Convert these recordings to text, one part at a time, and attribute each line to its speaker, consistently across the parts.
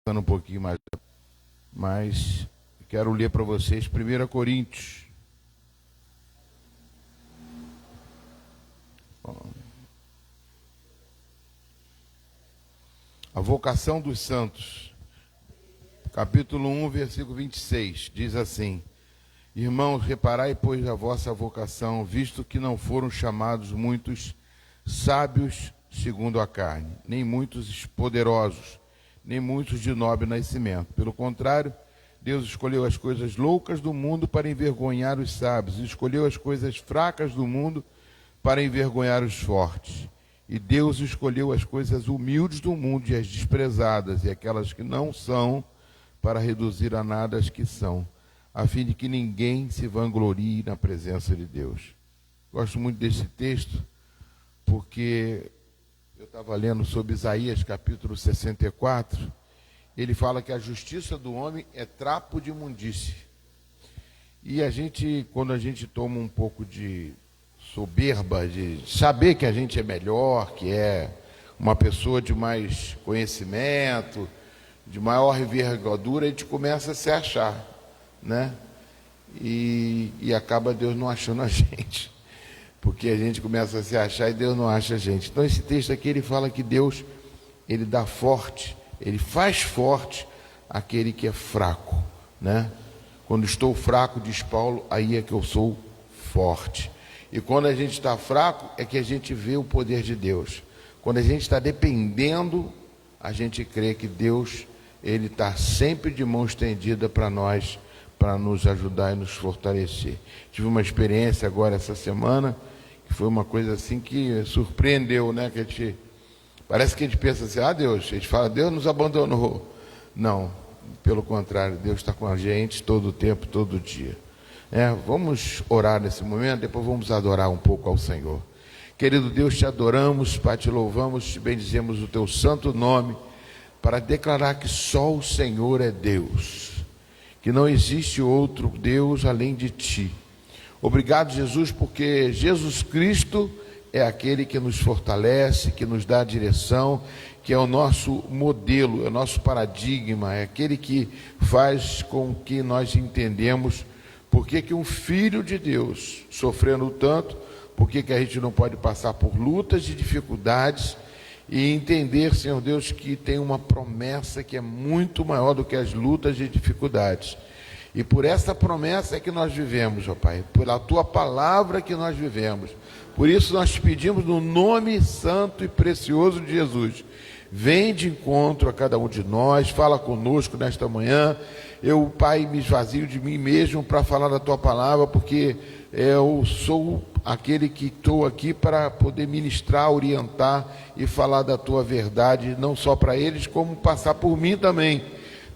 Speaker 1: Um pouquinho mais, mas quero ler para vocês 1 Coríntios. A vocação dos santos, capítulo 1, versículo 26, diz assim: Irmãos, reparai, pois, a vossa vocação, visto que não foram chamados muitos sábios segundo a carne, nem muitos poderosos, nem muitos de nobre nascimento. Pelo contrário, Deus escolheu as coisas loucas do mundo para envergonhar os sábios, e escolheu as coisas fracas do mundo para envergonhar os fortes. E Deus escolheu as coisas humildes do mundo e as desprezadas, e aquelas que não são, para reduzir a nada as que são, a fim de que ninguém se vanglorie na presença de Deus. Gosto muito desse texto, porque eu estava lendo sobre Isaías, capítulo 64, ele fala que a justiça do homem é trapo de imundície. E a gente, quando a gente toma um pouco de soberba, de saber que a gente é melhor, que é uma pessoa de mais conhecimento, de maior envergadura, a gente começa a se achar, né? E acaba Deus não achando a gente, porque a gente começa a se achar e Deus não acha a gente. Então esse texto aqui, ele fala que Deus, ele dá forte, ele faz forte aquele que é fraco, né? Quando estou fraco, diz Paulo, aí é que eu sou forte. E quando a gente está fraco, é que a gente vê o poder de Deus. Quando a gente está dependendo, a gente crê que Deus, ele está sempre de mão estendida para nós, para nos ajudar e nos fortalecer. Tive uma experiência agora essa semana, que foi uma coisa assim que surpreendeu, né? Que a gente, parece que a gente pensa assim, Deus, a gente fala, Deus nos abandonou. Não, pelo contrário, Deus está com a gente todo o tempo, todo dia. Vamos orar nesse momento, depois vamos adorar um pouco ao Senhor. Querido Deus, te adoramos, Pai, te louvamos, te bendizemos o teu santo nome, para declarar que só o Senhor é Deus, que não existe outro Deus além de ti. Obrigado, Jesus, porque Jesus Cristo é aquele que nos fortalece, que nos dá a direção, que é o nosso modelo, é o nosso paradigma, é aquele que faz com que nós entendemos por que um filho de Deus, sofrendo tanto, por que a gente não pode passar por lutas e dificuldades e entender, Senhor Deus, que tem uma promessa que é muito maior do que as lutas e dificuldades. E por essa promessa é que nós vivemos, ó Pai, pela Tua palavra que nós vivemos. Por isso nós te pedimos no nome santo e precioso de Jesus. Vem de encontro a cada um de nós, fala conosco nesta manhã. Eu, Pai, me esvazio de mim mesmo para falar da Tua palavra, porque eu sou aquele que estou aqui para poder ministrar, orientar e falar da Tua verdade, não só para eles, como passar por mim também,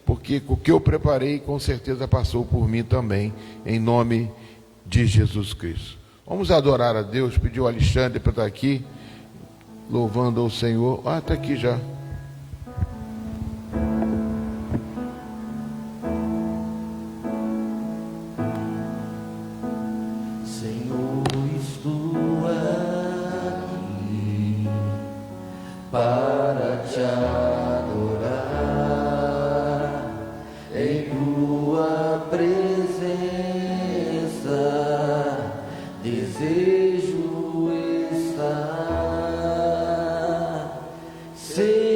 Speaker 1: porque o que eu preparei com certeza passou por mim também, em nome de Jesus Cristo. Vamos adorar a Deus, pedir o Alexandre para estar aqui, louvando ao Senhor. Está aqui já.
Speaker 2: Senhor, estou aqui para te adorar em tua presença. Desejo estar. Senhor,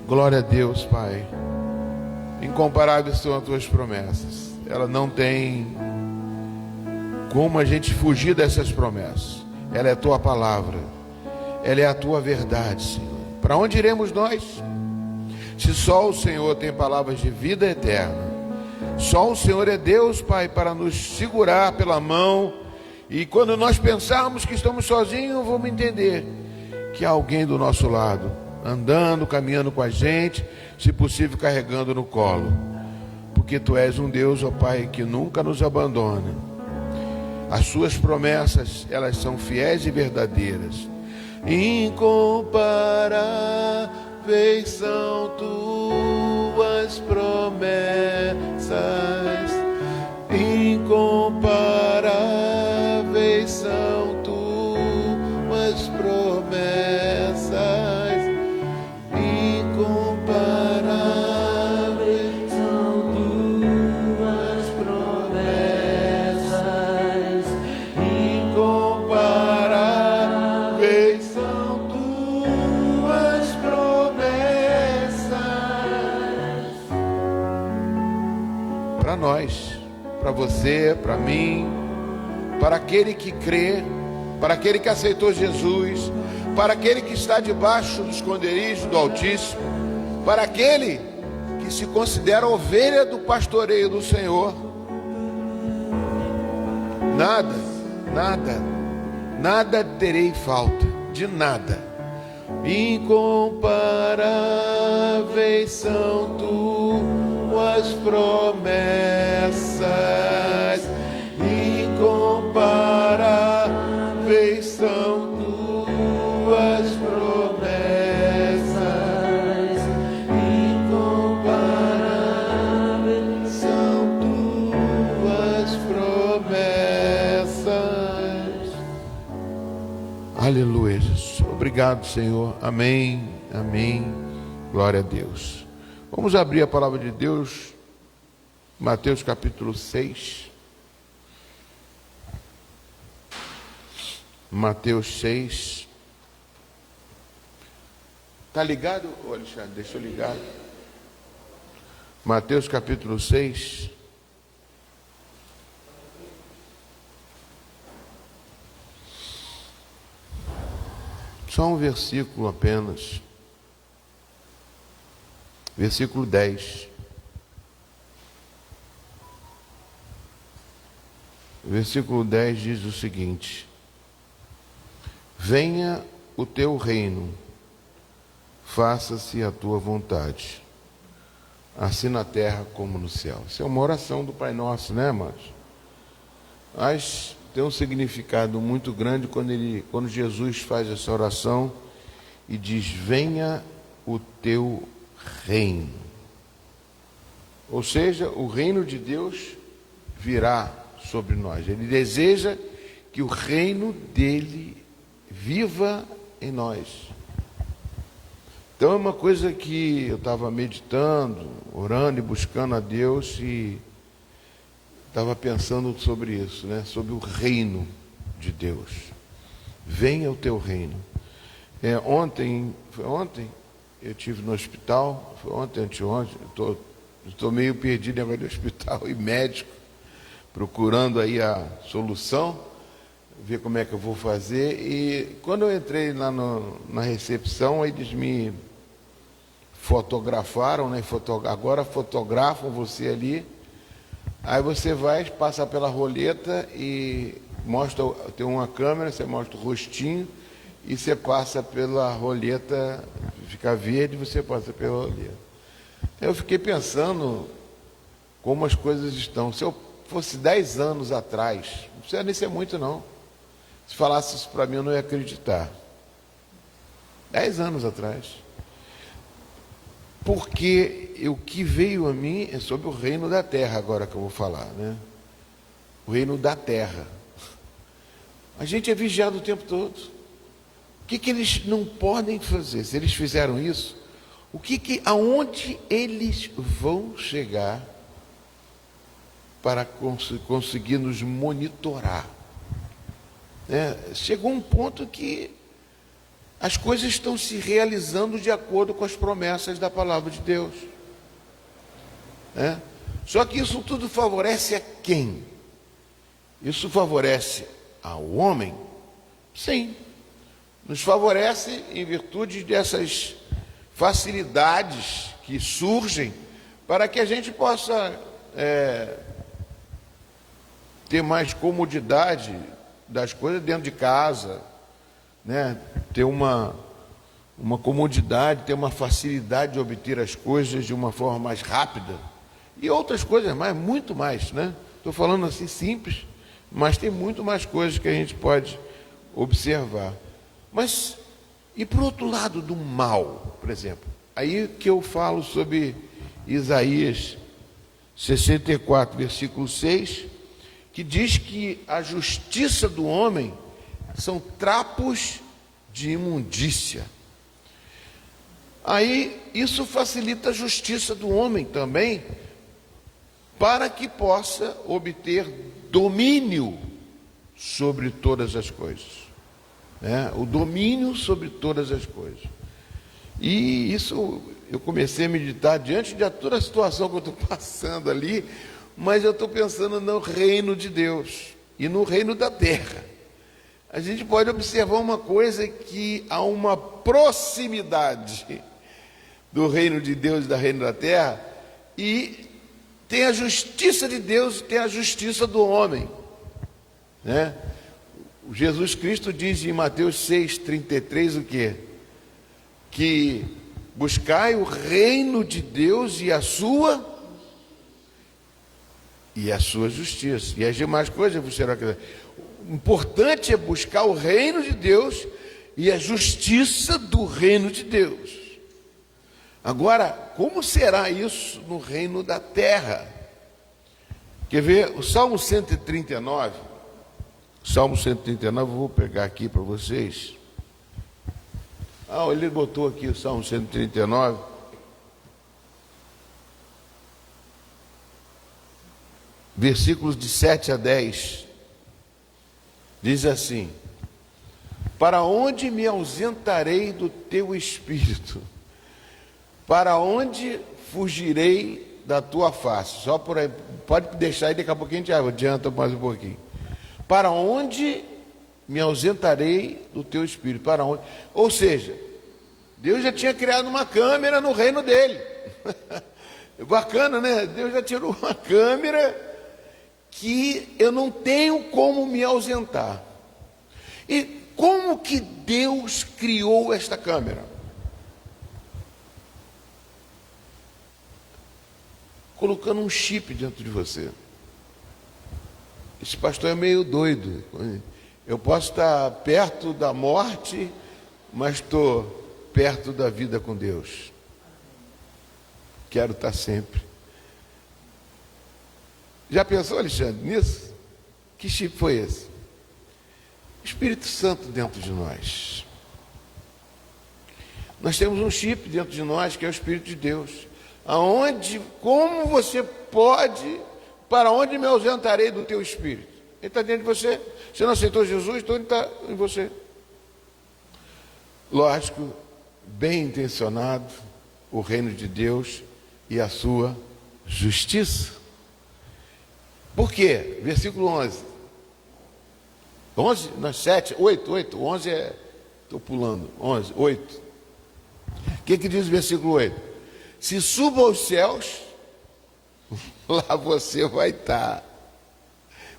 Speaker 1: Glória a Deus, Pai. Incomparáveis são as tuas promessas. Ela não tem como a gente fugir dessas promessas. Ela é a tua palavra. Ela é a tua verdade, Senhor. Para onde iremos nós? Se só o Senhor tem palavras de vida eterna. Só o Senhor é Deus, Pai, para nos segurar pela mão. E quando nós pensarmos que estamos sozinhos, vamos entender que há alguém do nosso lado, andando, caminhando com a gente, se possível carregando no colo, porque Tu és um Deus, ó Pai, que nunca nos abandona. As Suas promessas, elas são fiéis e verdadeiras. Incomparáveis são Tuas promessas, incomparáveis são Tuas promessas. Para nós, para você, para mim, para aquele que crê, para aquele que aceitou Jesus, para aquele que está debaixo do esconderijo do Altíssimo, para aquele que se considera ovelha do pastoreio do Senhor. Nada terei falta, de nada. Incomparáveis são Tuas promessas, incomparáveis são Tuas promessas, incomparáveis são Tuas promessas. Aleluia, Jesus. Obrigado, Senhor. Amém, amém. Glória a Deus. Vamos abrir a palavra de Deus, Mateus capítulo 6. Mateus 6. Está ligado, Alexandre? Deixa eu ligar. Mateus capítulo 6. Só um versículo apenas. Versículo 10. Versículo 10 diz o seguinte: venha o teu reino, faça-se a tua vontade, assim na terra como no céu. Isso é uma oração do Pai Nosso, né, amados? Mas tem um significado muito grande quando Jesus faz essa oração e diz: venha o teu reino. Ou seja, o reino de Deus virá sobre nós. Ele deseja que o reino dele viva em nós. Então é uma coisa que eu estava meditando, orando e buscando a Deus, e estava pensando sobre isso, né? Sobre o reino de Deus. Venha o teu reino. Ontem eu estive no hospital, foi ontem, anteontem, estou meio perdido em negócio de hospital e médico, procurando aí a solução, ver como é que eu vou fazer. E quando eu entrei lá na recepção, eles me fotografaram, né? Agora fotografam você ali. Aí você vai, passa pela roleta e mostra, tem uma câmera, você mostra o rostinho e você passa pela roleta, fica verde, você passa pela roleta. Eu fiquei pensando como as coisas estão. Se eu fosse 10 anos atrás, não precisa nem ser muito não, se falasse isso para mim eu não ia acreditar. 10 anos atrás. Porque o que veio a mim é sobre o reino da terra, agora que eu vou falar, né? O reino da terra. A gente é vigiado o tempo todo. O que eles não podem fazer? Se eles fizeram isso, aonde eles vão chegar para conseguir nos monitorar? Chegou um ponto que as coisas estão se realizando de acordo com as promessas da palavra de Deus. Só que isso tudo favorece a quem? Isso favorece ao homem? Sim. Nos favorece em virtude dessas facilidades que surgem para que a gente possa ter mais comodidade das coisas dentro de casa, né? Ter uma comodidade, ter uma facilidade de obter as coisas de uma forma mais rápida e outras coisas mais, muito mais, né? Estou falando assim simples, mas tem muito mais coisas que a gente pode observar. Mas e por outro lado do mal, por exemplo, aí que eu falo sobre Isaías 64, versículo 6, que diz que a justiça do homem são trapos de imundícia. Aí isso facilita a justiça do homem também, para que possa obter domínio sobre todas as coisas, né? O domínio sobre todas as coisas. E isso eu comecei a meditar diante de toda a situação que eu estou passando ali, mas eu estou pensando no reino de Deus e no reino da terra. A gente pode observar uma coisa, que há uma proximidade do reino de Deus e do reino da terra, e tem a justiça de Deus e tem a justiça do homem, né? O Jesus Cristo diz em Mateus 6,33 o quê? Que buscai o reino de Deus e a sua justiça, e as demais coisas vos serão acrescentadas. O importante é buscar o reino de Deus e a justiça do reino de Deus. Agora, como será isso no reino da terra? Quer ver? O Salmo 139, eu vou pegar aqui para vocês. Ele botou aqui o Salmo 139. Versículos de 7 a 10. Diz assim: para onde me ausentarei do teu espírito? Para onde fugirei da tua face? Só por aí, pode deixar aí, daqui a pouquinho a gente adianta mais um pouquinho. Para onde me ausentarei do teu espírito. Para onde? Ou seja, Deus já tinha criado uma câmera no reino dele. Bacana, né? Deus já tirou uma câmera que eu não tenho como me ausentar. E como que Deus criou esta câmera? Colocando um chip dentro de você. Esse pastor é meio doido. Eu posso estar perto da morte, mas estou perto da vida com Deus. Quero estar sempre. Já pensou, Alexandre, nisso? Que chip foi esse? Espírito Santo dentro de nós. Nós temos um chip dentro de nós que é o Espírito de Deus. Como você pode, para onde me ausentarei do teu Espírito? Ele está dentro de você. Você não aceitou Jesus, então ele está em você. Lógico, bem intencionado, o reino de Deus e a sua justiça. Por quê? Versículo 11. 11, não, 7, 8, 11 é, estou pulando, 11, 8. O que diz o versículo 8? Se suba aos céus, lá você vai estar.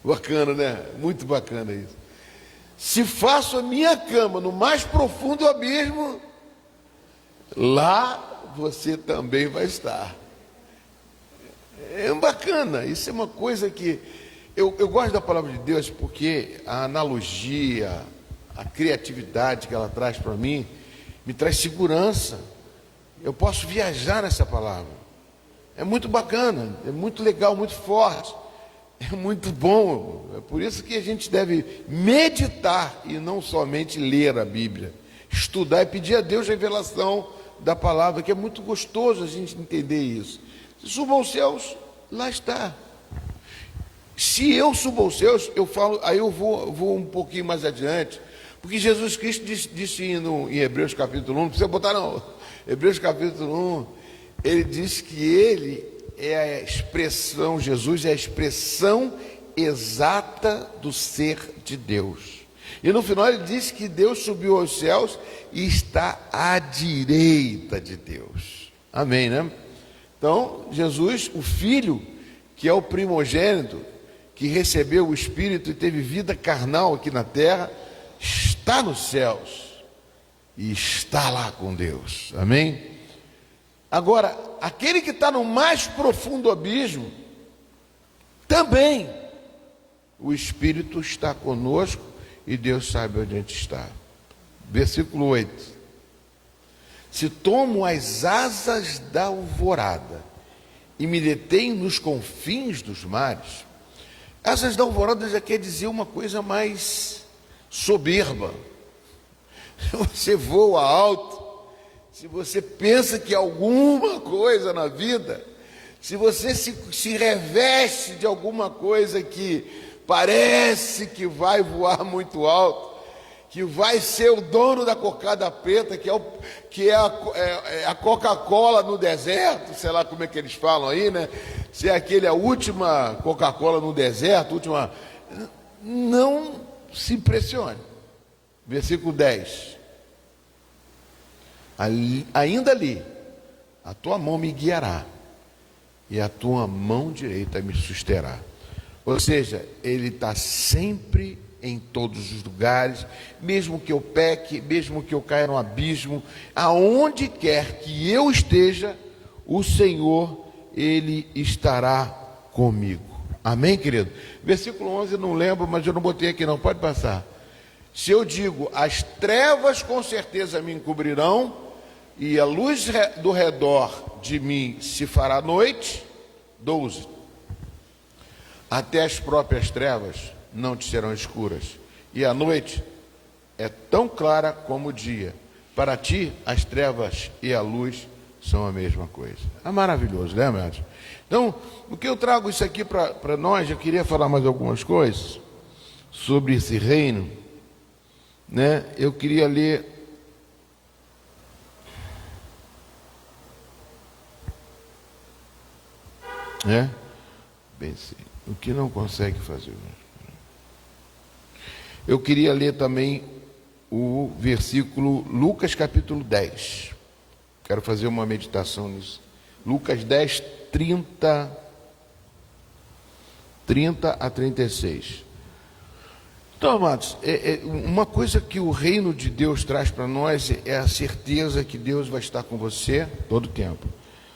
Speaker 1: Bacana, né? Muito bacana isso. Se faço a minha cama no mais profundo abismo, lá você também vai estar. É bacana, isso é uma coisa que eu gosto da palavra de Deus porque a analogia, a criatividade que ela traz para mim, me traz segurança. Eu posso viajar nessa palavra. É muito bacana, é muito legal, muito forte, é muito bom. É por isso que a gente deve meditar e não somente ler a Bíblia. Estudar e pedir a Deus revelação da palavra, que é muito gostoso a gente entender isso. Se suba aos céus, lá está. Se eu subo aos céus, eu falo, aí eu vou um pouquinho mais adiante, porque Jesus Cristo disse em Hebreus capítulo 1, não precisa botar não, Hebreus capítulo 1, ele diz que ele é a expressão, Jesus é a expressão exata do ser de Deus. E no final ele diz que Deus subiu aos céus e está à direita de Deus. Amém, né? Então, Jesus, o Filho, que é o primogênito, que recebeu o Espírito e teve vida carnal aqui na terra, está nos céus e está lá com Deus. Amém? Agora, aquele que está no mais profundo abismo, também o Espírito está conosco e Deus sabe onde a gente está. Versículo 8. Se tomo as asas da alvorada e me detenho nos confins dos mares, asas da alvorada já quer dizer uma coisa mais soberba. Você voa alto, se você pensa que alguma coisa na vida, se você se reveste de alguma coisa que parece que vai voar muito alto, que vai ser o dono da cocada preta, que é a Coca-Cola no deserto, sei lá como é que eles falam aí, né? Se é a última Coca-Cola no deserto, não se impressione. Versículo 10. Ainda ali, a tua mão me guiará, e a tua mão direita me susterá. Ou seja, ele está sempre em todos os lugares, mesmo que eu peque, mesmo que eu caia no abismo, aonde quer que eu esteja, o Senhor, Ele estará comigo. Amém, querido? Versículo 11, eu não lembro, mas eu não botei aqui não, pode passar. Se eu digo, as trevas com certeza me encobrirão, e a luz do redor de mim se fará noite, 12. Até as próprias trevas não te serão escuras, e a noite é tão clara como o dia. Para ti, as trevas e a luz são a mesma coisa. É maravilhoso, né, amados? Então, o que eu trago isso aqui para nós, eu queria falar mais algumas coisas sobre esse reino, né? Eu queria ler bem, sim, o que não consegue fazer. Eu queria ler também o versículo Lucas capítulo 10. Quero fazer uma meditação nisso. Lucas 10, 30 a 36. Então, amados, uma coisa que o reino de Deus traz para nós é a certeza que Deus vai estar com você todo o tempo.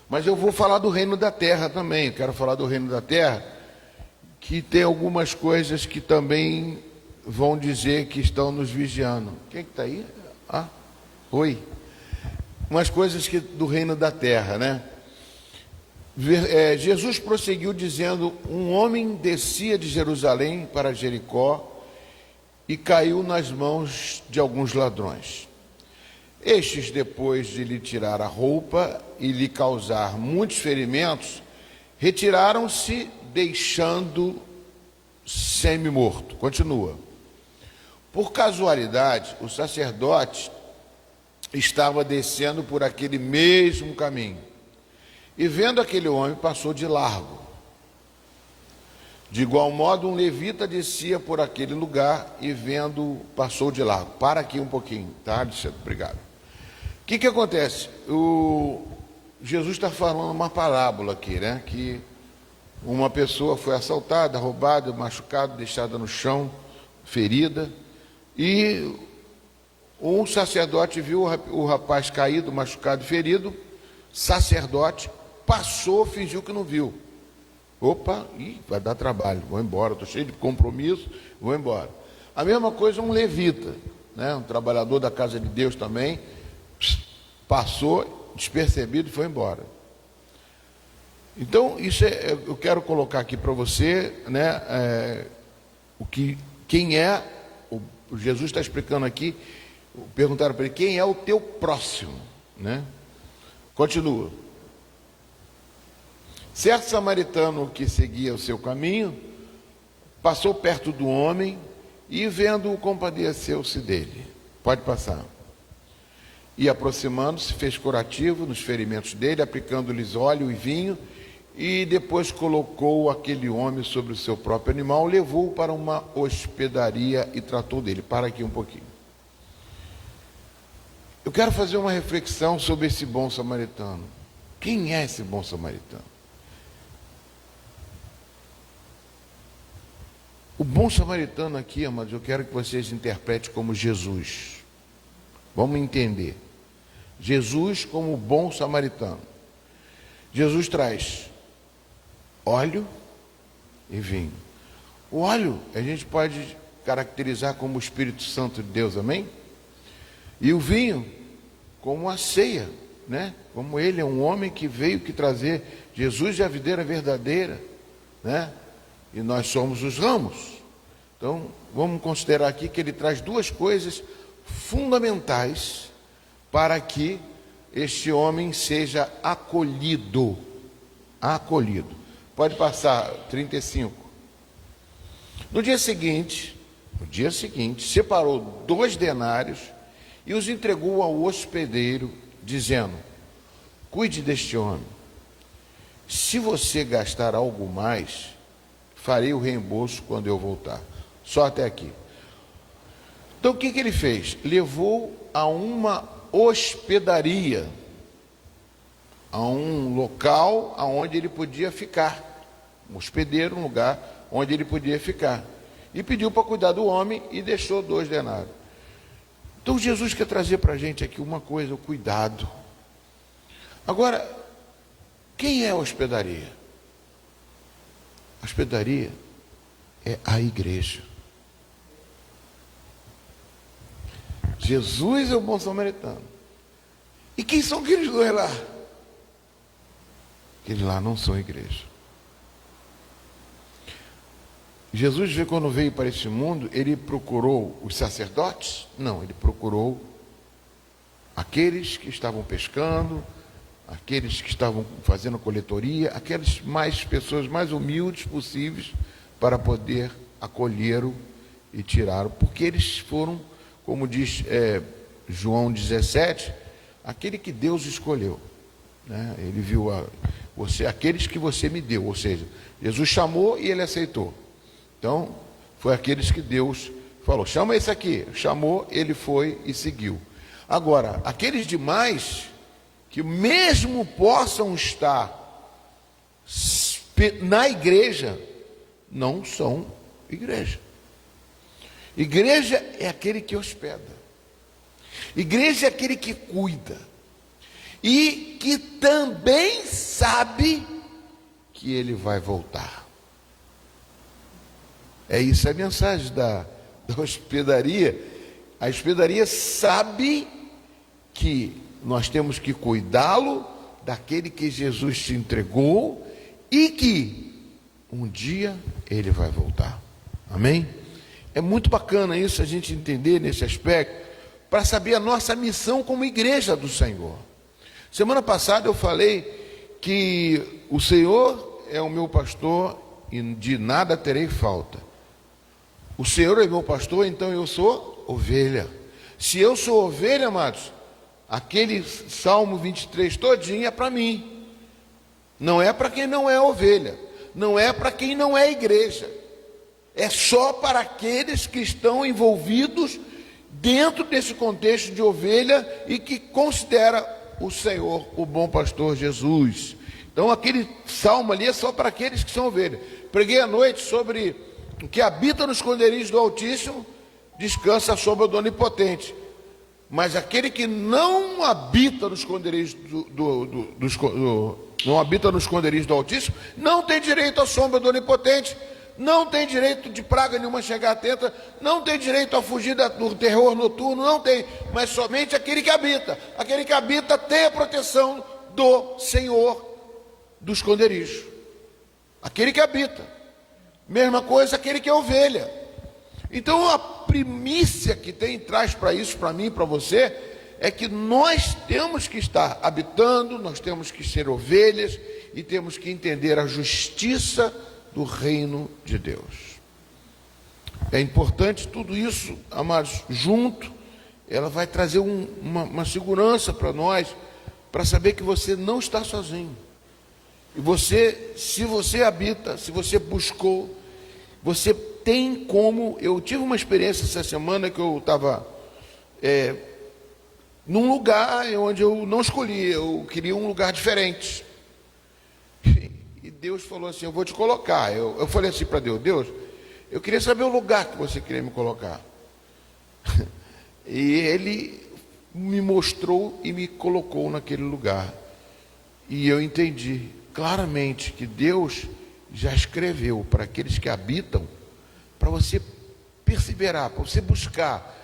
Speaker 1: Mas eu vou falar do reino da terra também. Eu quero falar do reino da terra, que tem algumas coisas que também vão dizer que estão nos vigiando. Quem está aí? Ah, oi. Umas coisas do reino da terra, né? Jesus prosseguiu dizendo: um homem descia de Jerusalém para Jericó e caiu nas mãos de alguns ladrões. Estes, depois de lhe tirar a roupa e lhe causar muitos ferimentos, retiraram-se, deixando semi-morto. Continua. Por casualidade, o sacerdote estava descendo por aquele mesmo caminho e, vendo aquele homem, passou de largo. De igual modo, um levita descia por aquele lugar e, vendo, passou de largo. Para aqui um pouquinho, tá, Alexandre? Obrigado. O que acontece? Jesus está falando uma parábola aqui, né? Que uma pessoa foi assaltada, roubada, machucada, deixada no chão, ferida, e um sacerdote viu o rapaz caído, machucado e ferido. Sacerdote passou, fingiu que não viu. Opa, vai dar trabalho, vou embora, estou cheio de compromisso, vou embora. A mesma coisa um levita, né? Um trabalhador da casa de Deus também, passou despercebido e foi embora. Então, isso eu quero colocar aqui para você, né? Quem é, Jesus está explicando aqui, perguntaram para ele: quem é o teu próximo, né? Continua. Certo samaritano que seguia o seu caminho passou perto do homem e, vendo-o, compadeceu-se dele. Pode passar. E, aproximando-se, fez curativo nos ferimentos dele, aplicando-lhes óleo e vinho, e depois colocou aquele homem sobre o seu próprio animal, levou-o para uma hospedaria e tratou dele. Para aqui um pouquinho. Eu quero fazer uma reflexão sobre esse bom samaritano. Quem é esse bom samaritano? O bom samaritano aqui, amados, eu quero que vocês interpretem como Jesus. Vamos entender. Jesus como o bom samaritano. Jesus traz óleo e vinho. O óleo a gente pode caracterizar como o Espírito Santo de Deus, amém? E o vinho como a ceia, né? Como ele é um homem que veio trazer Jesus é a videira verdadeira, né? E nós somos os ramos. Então, vamos considerar aqui que ele traz duas coisas fundamentais para que este homem seja acolhido. Acolhido. Pode passar, 35. No dia seguinte, separou 2 denários e os entregou ao hospedeiro, dizendo: cuide deste homem. Se você gastar algo mais, farei o reembolso quando eu voltar. Só até aqui. Então, o que ele fez? Levou a uma hospedaria, a um local onde ele podia ficar. Um hospedeiro, um lugar onde ele podia ficar. E pediu para cuidar do homem e deixou 2 denários. Então, Jesus quer trazer para a gente aqui uma coisa: o cuidado. Agora, quem é a hospedaria? A hospedaria é a igreja. Jesus é o bom samaritano. E quem são aqueles 2 lá? Aqueles lá não são igreja. Jesus, quando veio para este mundo, ele procurou os sacerdotes? Não, ele procurou aqueles que estavam pescando, aqueles que estavam fazendo coletoria, aquelas pessoas mais humildes possíveis, para poder acolhê-lo e tirá-lo, porque eles foram, como diz João 17, aquele que Deus escolheu, né? Ele viu aqueles que você me deu, ou seja, Jesus chamou e ele aceitou. Então, foi aqueles que Deus falou, chama esse aqui. Chamou, ele foi e seguiu. Agora, aqueles demais, que mesmo possam estar na igreja, não são igreja. Igreja é aquele que hospeda. Igreja é aquele que cuida. E que também sabe que ele vai voltar. É isso a mensagem da hospedaria. A hospedaria sabe que nós temos que cuidá-lo daquele que Jesus te entregou e que um dia ele vai voltar. Amém? É muito bacana isso, a gente entender nesse aspecto, para saber a nossa missão como igreja do Senhor. Semana passada eu falei que o Senhor é o meu pastor e de nada terei falta. O Senhor é meu pastor, então eu sou ovelha. Se eu sou ovelha, amados, aquele Salmo 23 todinho é para mim. Não é para quem não é ovelha. Não é para quem não é igreja. É só para aqueles que estão envolvidos dentro desse contexto de ovelha e que considera o Senhor, o bom pastor Jesus. Então aquele salmo ali é só para aqueles que são ovelhas. Preguei à noite sobre o que habita nos esconderijos do Altíssimo, descansa à sombra do Onipotente. Mas aquele que não habita nos esconderijos não habita nos esconderijos do Altíssimo, não tem direito à sombra do Onipotente, não tem direito de praga nenhuma chegar atenta, não tem direito a fugir do terror noturno, não tem, mas somente aquele que habita. Aquele que habita tem a proteção do Senhor do esconderijo. Aquele que habita. Mesma coisa aquele que é ovelha. Então a primícia que traz para isso, para mim, para você, é que nós temos que estar habitando, nós temos que ser ovelhas e temos que entender a justiça do reino de Deus. É importante tudo isso, amados, junto, ela vai trazer uma segurança para nós, para saber que você não está sozinho. E você, se você habita, se você buscou, você tem como. Eu tive uma experiência essa semana que eu estava num lugar onde eu não escolhi, eu queria um lugar diferente. E Deus falou assim, eu vou te colocar. Eu falei assim para Deus, eu queria saber o lugar que você queria me colocar. E Ele me mostrou e me colocou naquele lugar. E eu entendi claramente que Deus já escreveu para aqueles que habitam, para você perseverar, para você buscar,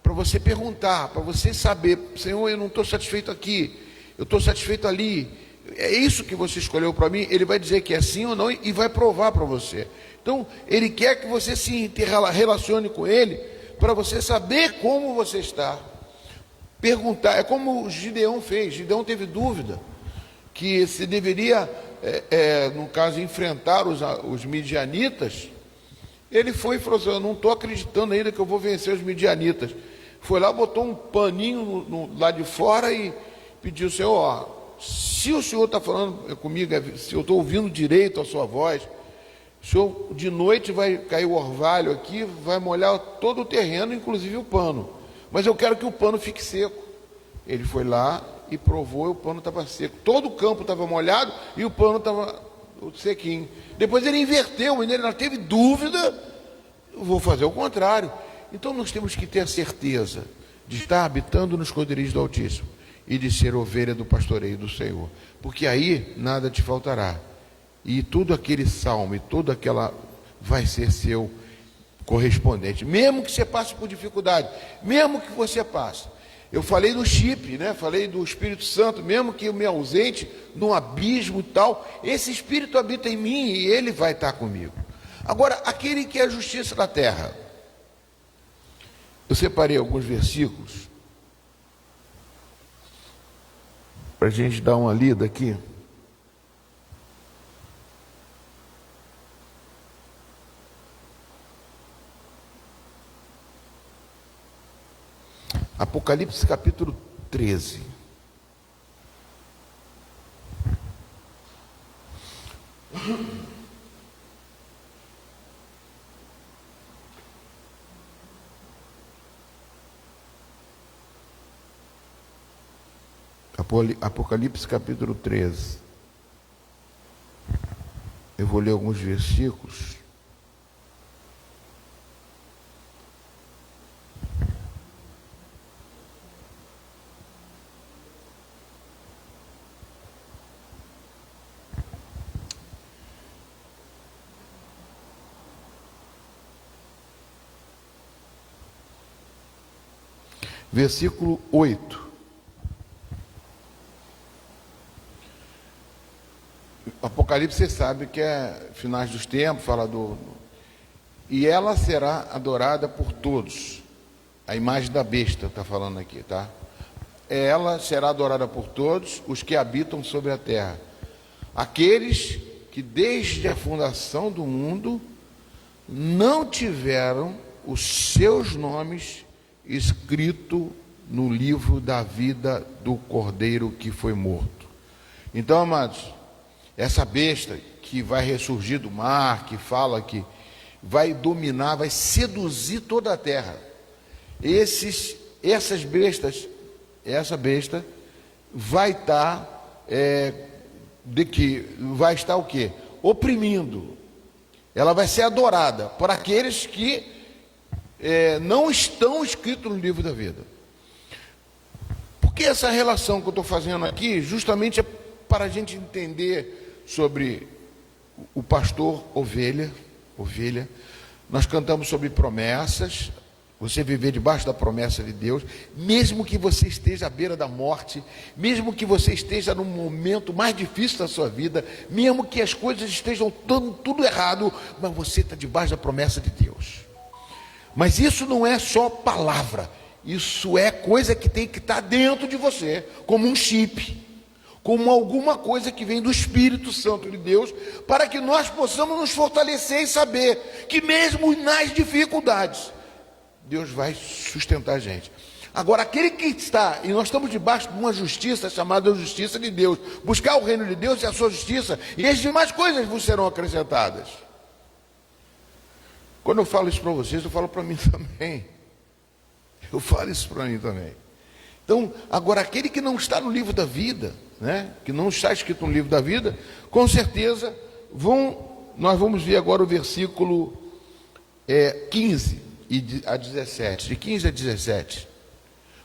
Speaker 1: para você perguntar, para você saber, Senhor, eu não estou satisfeito aqui, eu estou satisfeito ali, é isso que você escolheu para mim. Ele vai dizer que é sim ou não e vai provar para você. Então, Ele quer que você se relacione com Ele, para você saber como você está. Perguntar, é como o Gideão fez. Gideão teve dúvida que se deveria, no caso, enfrentar os midianitas. Ele foi e falou assim, eu não estou acreditando ainda que eu vou vencer os midianitas. Foi lá, botou um paninho lá de fora e pediu, Senhor, ó, se o Senhor está falando comigo, se eu estou ouvindo direito a sua voz, o Senhor, de noite vai cair o orvalho aqui, vai molhar todo o terreno, inclusive o pano. Mas eu quero que o pano fique seco. Ele foi lá e provou, e o pano estava seco. Todo o campo estava molhado e o pano estava sequinho. Depois ele inverteu, ele não teve dúvida, eu vou fazer o contrário. Então nós temos que ter a certeza de estar habitando nos esconderijos do Altíssimo e de ser ovelha do pastoreio do Senhor, porque aí nada te faltará. E tudo aquele salmo, e toda aquela vai ser seu correspondente, mesmo que você passe por dificuldade, mesmo que você passe. Eu falei do chip, né? Falei do Espírito Santo, mesmo que eu me ausente num abismo e tal, esse Espírito habita em mim e ele vai estar comigo. Agora, aquele que é a justiça da terra, eu separei alguns versículos para a gente dar uma lida aqui. Apocalipse capítulo 13. Apocalipse capítulo 13. Eu vou ler alguns versículos. Versículo 8. Apocalipse, você sabe que é finais dos tempos, fala do... E ela será adorada por todos. A imagem da besta está falando aqui, tá? Ela será adorada por todos os que habitam sobre a terra. Aqueles que desde a fundação do mundo não tiveram os seus nomes escrito no livro da vida do Cordeiro que foi morto. Então, amados, essa besta que vai ressurgir do mar, que fala que vai dominar, vai seduzir toda a terra. Essa besta vai estar vai estar o quê? Oprimindo. Ela vai ser adorada por aqueles que não estão escritos no livro da vida. Porque essa relação que eu estou fazendo aqui, justamente é para a gente entender sobre o pastor ovelha. Nós cantamos sobre promessas, você viver debaixo da promessa de Deus, mesmo que você esteja à beira da morte, mesmo que você esteja no momento mais difícil da sua vida, mesmo que as coisas estejam dando tudo errado, mas você está debaixo da promessa de Deus. Mas isso não é só palavra, isso é coisa que tem que estar dentro de você, como um chip, como alguma coisa que vem do Espírito Santo de Deus, para que nós possamos nos fortalecer e saber que mesmo nas dificuldades, Deus vai sustentar a gente. Agora, aquele que está, e nós estamos debaixo de uma justiça chamada justiça de Deus, buscar o reino de Deus e a sua justiça, e as demais coisas vos serão acrescentadas. Quando eu falo isso para vocês, eu falo para mim também. Eu falo isso para mim também. Então, agora, aquele que não está no livro da vida, né, que não está escrito no livro da vida, com certeza, nós vamos ver agora o versículo 15 a 17, de 15 a 17.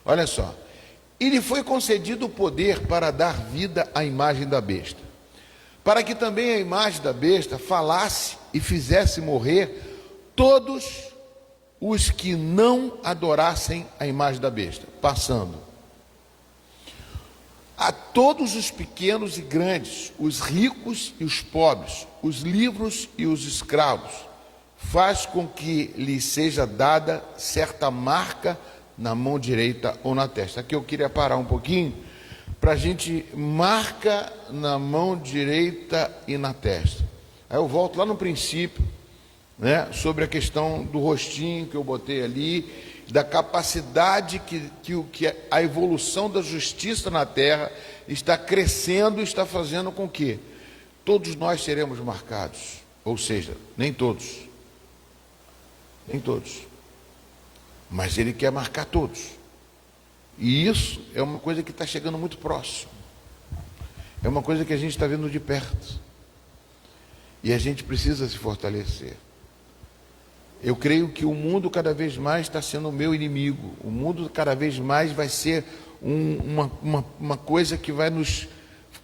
Speaker 1: Olha só. E lhe foi concedido o poder para dar vida à imagem da besta, para que também a imagem da besta falasse e fizesse morrer todos os que não adorassem a imagem da besta. Passando. A todos os pequenos e grandes, os ricos e os pobres, os livres e os escravos, faz com que lhe seja dada certa marca na mão direita ou na testa. Aqui eu queria parar um pouquinho, para a gente marca na mão direita e na testa. Aí eu volto lá no princípio, né, sobre a questão do rostinho que eu botei ali, da capacidade que a evolução da justiça na terra está crescendo e está fazendo com que todos nós seremos marcados. Ou seja, nem todos, mas Ele quer marcar todos. E isso é uma coisa que está chegando muito próximo, é uma coisa que a gente está vendo de perto, e a gente precisa se fortalecer. Eu creio que o mundo cada vez mais está sendo o meu inimigo. O mundo cada vez mais vai ser uma coisa que vai nos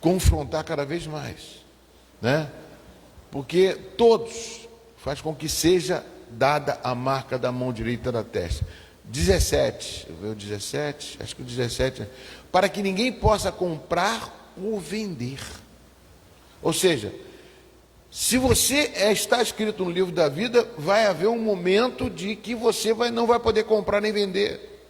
Speaker 1: confrontar cada vez mais, né? Porque todos faz com que seja dada a marca da mão direita da testa. 17, eu vi o 17, acho que o 17, para que ninguém possa comprar ou vender. Ou seja, se você está escrito no livro da vida, vai haver um momento de que você não vai poder comprar nem vender.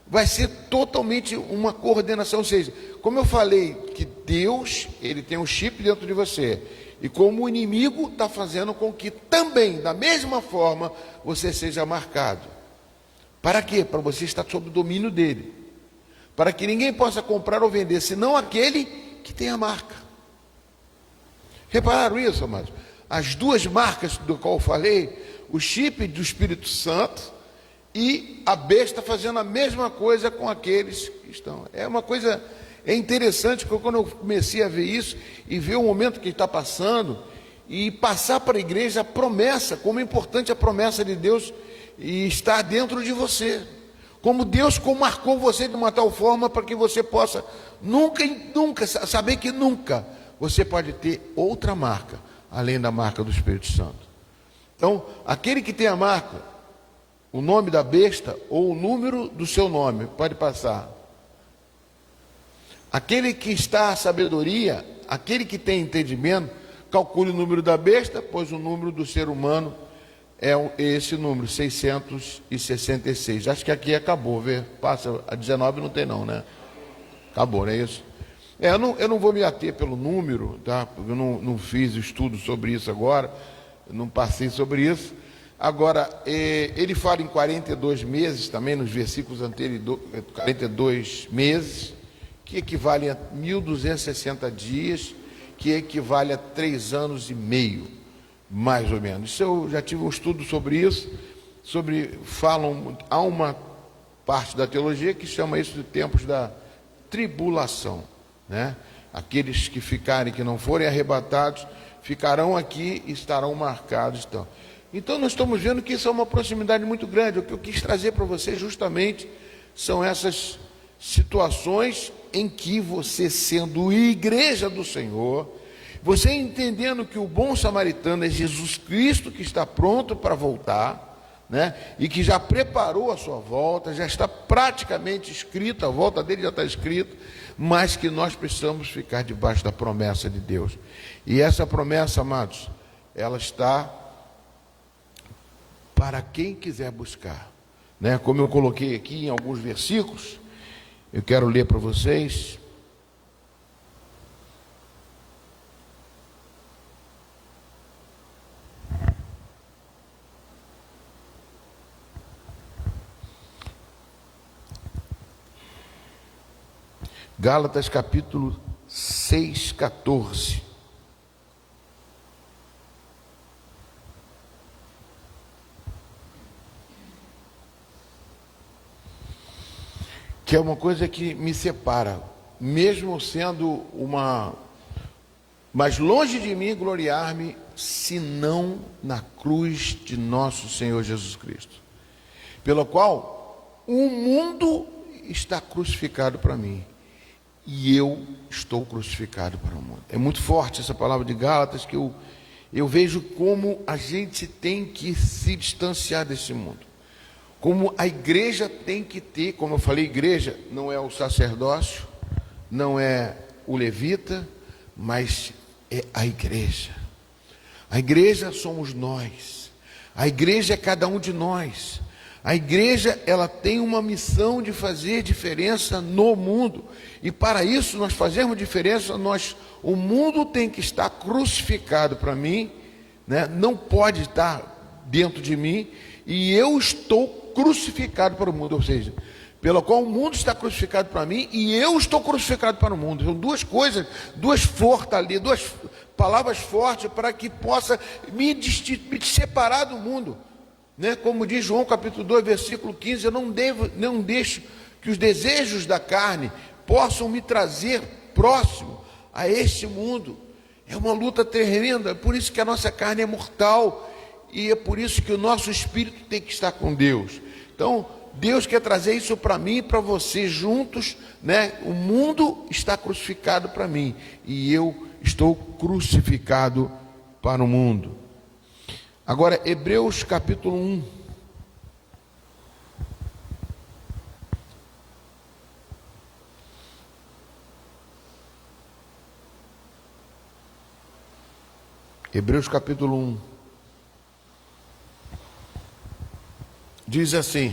Speaker 1: Vai ser totalmente uma coordenação. Ou seja, como eu falei, que Deus, Ele tem um chip dentro de você. E como o inimigo está fazendo com que também, da mesma forma, você seja marcado. Para quê? Para você estar sob o domínio dele. Para que ninguém possa comprar ou vender, senão aquele que tem a marca. Repararam isso, amados? As duas marcas do qual eu falei, o chip do Espírito Santo e a besta fazendo a mesma coisa com aqueles que estão. É uma coisa É interessante que quando eu comecei a ver isso e ver o momento que está passando e passar para a igreja a promessa, como é importante a promessa de Deus e estar dentro de você. Como Deus marcou você de uma tal forma para que você possa nunca saber que nunca você pode ter outra marca além da marca do Espírito Santo. Então, aquele que tem a marca, o nome da besta ou o número do seu nome, pode passar. Aquele que está a sabedoria, aquele que tem entendimento, calcule o número da besta, pois o número do ser humano é esse número, 666. Acho que aqui acabou, vê? Passa, a 19 não tem não, né? Acabou, não é isso? Eu não vou me ater pelo número, tá? Eu não fiz estudo sobre isso agora, não passei sobre isso. Agora, ele fala em 42 meses também, nos versículos anteriores, 42 meses, que equivale a 1.260 dias, que equivale a 3 anos e meio, mais ou menos. Isso eu já tive um estudo sobre isso, há uma parte da teologia que chama isso de tempos da tribulação, né? Aqueles que ficarem, que não forem arrebatados, ficarão aqui e estarão marcados. Então nós estamos vendo que isso é uma proximidade muito grande. O que eu quis trazer para vocês justamente são essas situações em que você, sendo igreja do Senhor, você entendendo que o bom samaritano é Jesus Cristo, que está pronto para voltar, né? E que já preparou a sua volta, já está praticamente escrita, a volta dele já está escrita, mas que nós precisamos ficar debaixo da promessa de Deus. E essa promessa, amados, ela está para quem quiser buscar, né? Como eu coloquei aqui em alguns versículos, eu quero ler para vocês. Gálatas capítulo 6, 14. Que é uma coisa que me separa, mesmo sendo mas longe de mim gloriar-me, senão na cruz de nosso Senhor Jesus Cristo, pela qual o mundo está crucificado para mim, e eu estou crucificado para o mundo. É muito forte essa palavra de Gálatas, que eu vejo como a gente tem que se distanciar desse mundo. Como a igreja tem que ter, como eu falei, igreja não é o sacerdócio, não é o levita, mas é a igreja. A igreja somos nós. A igreja é cada um de nós. A igreja, ela tem uma missão de fazer diferença no mundo. E para isso nós fazermos diferença, o mundo tem que estar crucificado para mim, né? Não pode estar dentro de mim, e eu estou crucificado para o mundo, ou seja, pelo qual o mundo está crucificado para mim e eu estou crucificado para o mundo. São duas coisas, duas palavras fortes para que possa me separar do mundo, né? Como diz João capítulo 2, versículo 15, eu não deixo que os desejos da carne possam me trazer próximo a este mundo. É uma luta tremenda, é por isso que a nossa carne é mortal, e é por isso que o nosso espírito tem que estar com Deus. Então, Deus quer trazer isso para mim e para você juntos, né? O mundo está crucificado para mim e eu estou crucificado para o mundo. Agora, Hebreus capítulo 1. Hebreus capítulo 1. Diz assim: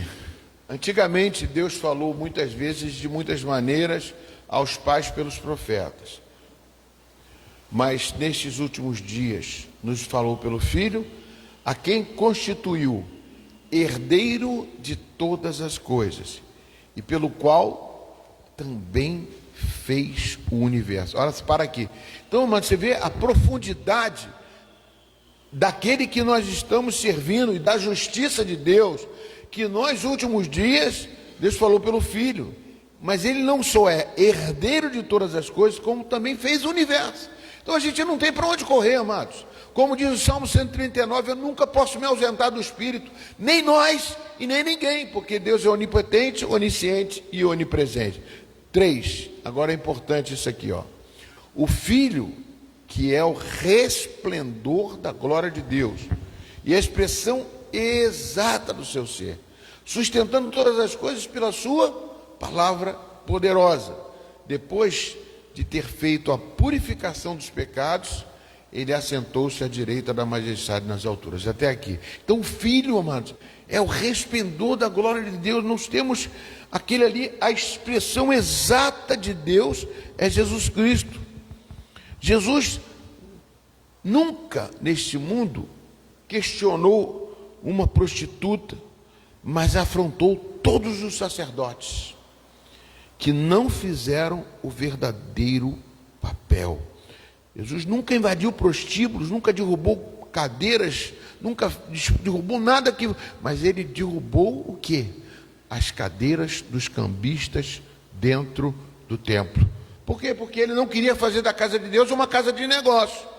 Speaker 1: antigamente Deus falou muitas vezes, de muitas maneiras, aos pais pelos profetas. Mas nestes últimos dias nos falou pelo Filho, a quem constituiu herdeiro de todas as coisas, e pelo qual também fez o universo. Olha, para aqui. Então, mas você vê a profundidade daquele que nós estamos servindo e da justiça de Deus, que nos últimos dias Deus falou pelo Filho, mas ele não só é herdeiro de todas as coisas, como também fez o universo. Então a gente não tem para onde correr, amados. Como diz o Salmo 139, eu nunca posso me ausentar do Espírito, nem nós e nem ninguém, porque Deus é onipotente, onisciente e onipresente. 3, agora é importante isso aqui, ó. O Filho, que é o resplendor da glória de Deus e a expressão exata do seu ser, sustentando todas as coisas pela sua palavra poderosa. Depois de ter feito a purificação dos pecados, ele assentou-se à direita da majestade nas alturas. Até aqui. Então o Filho, amados, é o resplendor da glória de Deus. Nós temos aquele ali, a expressão exata de Deus é Jesus Cristo. Jesus nunca neste mundo questionou uma prostituta, mas afrontou todos os sacerdotes que não fizeram o verdadeiro papel. Jesus nunca invadiu prostíbulos, nunca derrubou cadeiras, nunca derrubou nada que... Mas ele derrubou o quê? As cadeiras dos cambistas dentro do templo. Por quê? Porque ele não queria fazer da casa de Deus uma casa de negócio.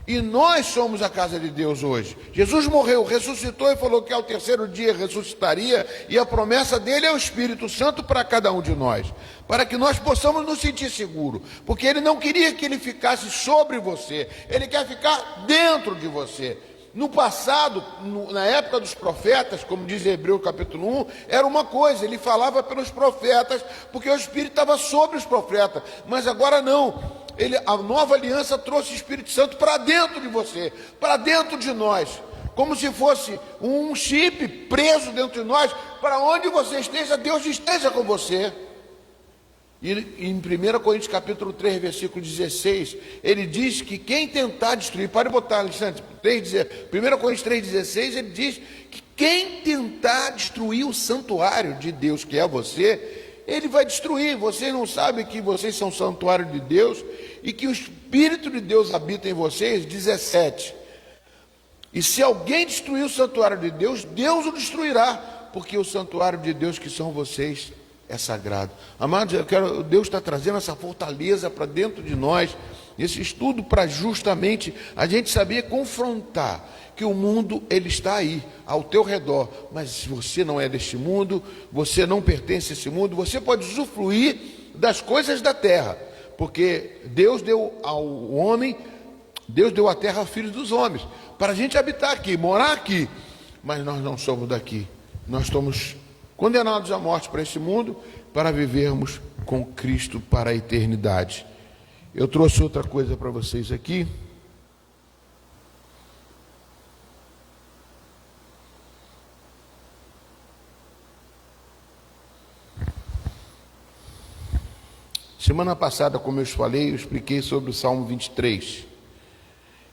Speaker 1: E nós somos a casa de Deus hoje. Jesus morreu, ressuscitou e falou que ao terceiro dia ressuscitaria, e a promessa dele é o Espírito Santo para cada um de nós, para que nós possamos nos sentir seguros, porque ele não queria que ele ficasse sobre você, ele quer ficar dentro de você. No passado, na época dos profetas, como diz Hebreus capítulo 1, era uma coisa, ele falava pelos profetas, porque o Espírito estava sobre os profetas, mas agora não. A nova aliança trouxe o Espírito Santo para dentro de você, para dentro de nós, como se fosse um chip preso dentro de nós. Para onde você esteja, Deus esteja com você. E em 1 Coríntios capítulo 3, versículo 16, ele diz que quem tentar destruir, pode botar, Alexandre, 1 Coríntios 3,16, ele diz que quem tentar destruir o santuário de Deus, que é você, ele vai destruir. Vocês não sabem que vocês são santuário de Deus e que o Espírito de Deus habita em vocês? 17. E se alguém destruir o santuário de Deus, Deus o destruirá, porque o santuário de Deus que são vocês é sagrado. Amados, Deus está trazendo essa fortaleza para dentro de nós, esse estudo, para justamente a gente saber confrontar que o mundo, ele está aí, ao teu redor, mas se você não é deste mundo, você não pertence a esse mundo, você pode usufruir das coisas da terra, porque Deus deu ao homem, Deus deu a terra aos filhos dos homens, para a gente habitar aqui, morar aqui, mas nós não somos daqui, nós estamos condenados à morte para esse mundo, para vivermos com Cristo para a eternidade. Eu trouxe outra coisa para vocês aqui. Semana passada, como eu falei, eu expliquei sobre o Salmo 23,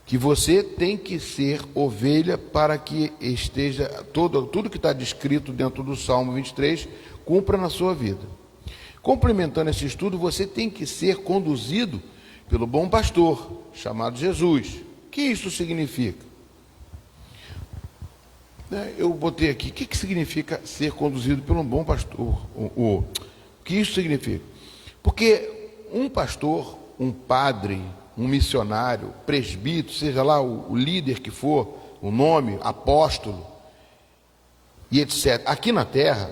Speaker 1: que você tem que ser ovelha para que esteja, tudo que está descrito dentro do Salmo 23, cumpra na sua vida. Complementando esse estudo, você tem que ser conduzido pelo bom pastor, chamado Jesus. O que isso significa? Eu botei aqui, o que significa ser conduzido pelo bom pastor? O que isso significa? Porque um pastor, um padre, um missionário, presbítero, seja lá o líder que for, o nome, apóstolo, e etc. Aqui na terra,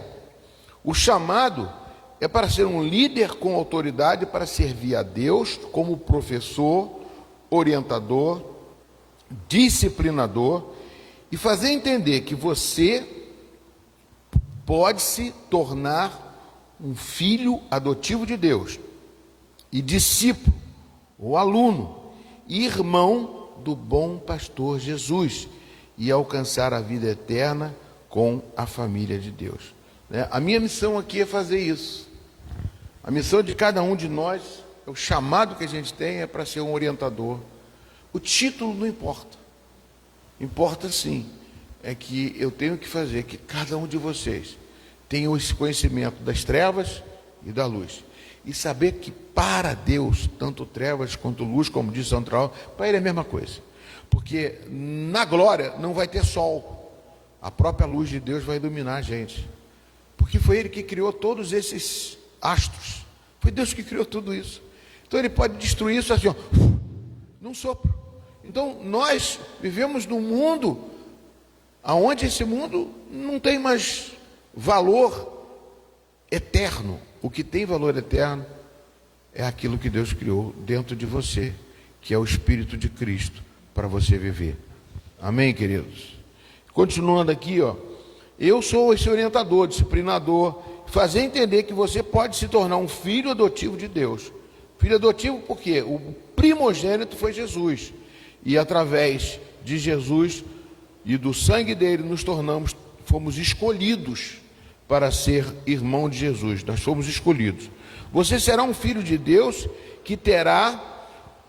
Speaker 1: o chamado é para ser um líder com autoridade para servir a Deus como professor, orientador, disciplinador e fazer entender que você pode se tornar um filho adotivo de Deus e discípulo ou aluno e irmão do bom pastor Jesus e alcançar a vida eterna com a família de Deus. A minha missão aqui é fazer isso. A missão de cada um de nós, o chamado que a gente tem é para ser um orientador. O título não importa. Importa sim, é que eu tenho que fazer que cada um de vocês tenha esse conhecimento das trevas e da luz. E saber que para Deus, tanto trevas quanto luz, como diz São Trau, para ele é a mesma coisa. Porque na glória não vai ter sol. A própria luz de Deus vai iluminar a gente. Porque foi ele que criou todos esses astros. Foi Deus que criou tudo isso. Então ele pode destruir isso assim, ó, num sopro. Então nós vivemos num mundo onde esse mundo não tem mais valor eterno. O que tem valor eterno é aquilo que Deus criou dentro de você, que é o Espírito de Cristo, para você viver. Amém, queridos? Continuando aqui, ó, eu sou esse orientador, disciplinador, fazer entender que você pode se tornar um filho adotivo de Deus. Filho adotivo porque o primogênito foi Jesus, e através de Jesus e do sangue dele fomos escolhidos para ser irmão de Jesus. Nós fomos escolhidos. Você será um filho de Deus que terá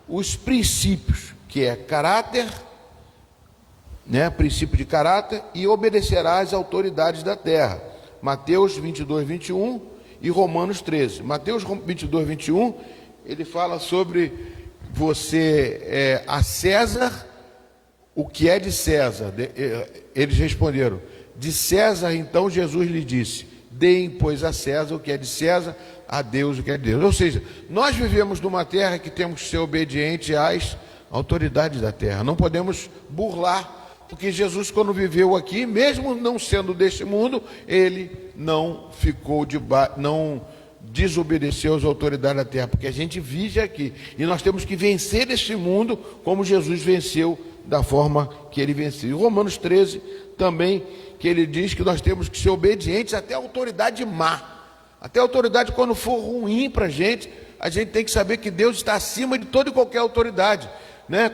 Speaker 1: os princípios, que é caráter, princípio de caráter, e obedecerá às autoridades da terra. Mateus 22, 21 e Romanos 13. Mateus 22, 21, ele fala sobre você a César o que é de César. Eles responderam, de César. Então Jesus lhe disse, deem, pois, a César o que é de César, a Deus o que é de Deus. Ou seja, nós vivemos numa terra que temos que ser obediente às autoridades da terra. Não podemos burlar, porque Jesus, quando viveu aqui, mesmo não sendo deste mundo, ele não desobedeceu às autoridades da terra, porque a gente vive aqui, e nós temos que vencer este mundo como Jesus venceu, da forma que ele venceu. E Romanos 13 também, que ele diz que nós temos que ser obedientes até a autoridade má, até a autoridade quando for ruim para a gente tem que saber que Deus está acima de toda e qualquer autoridade,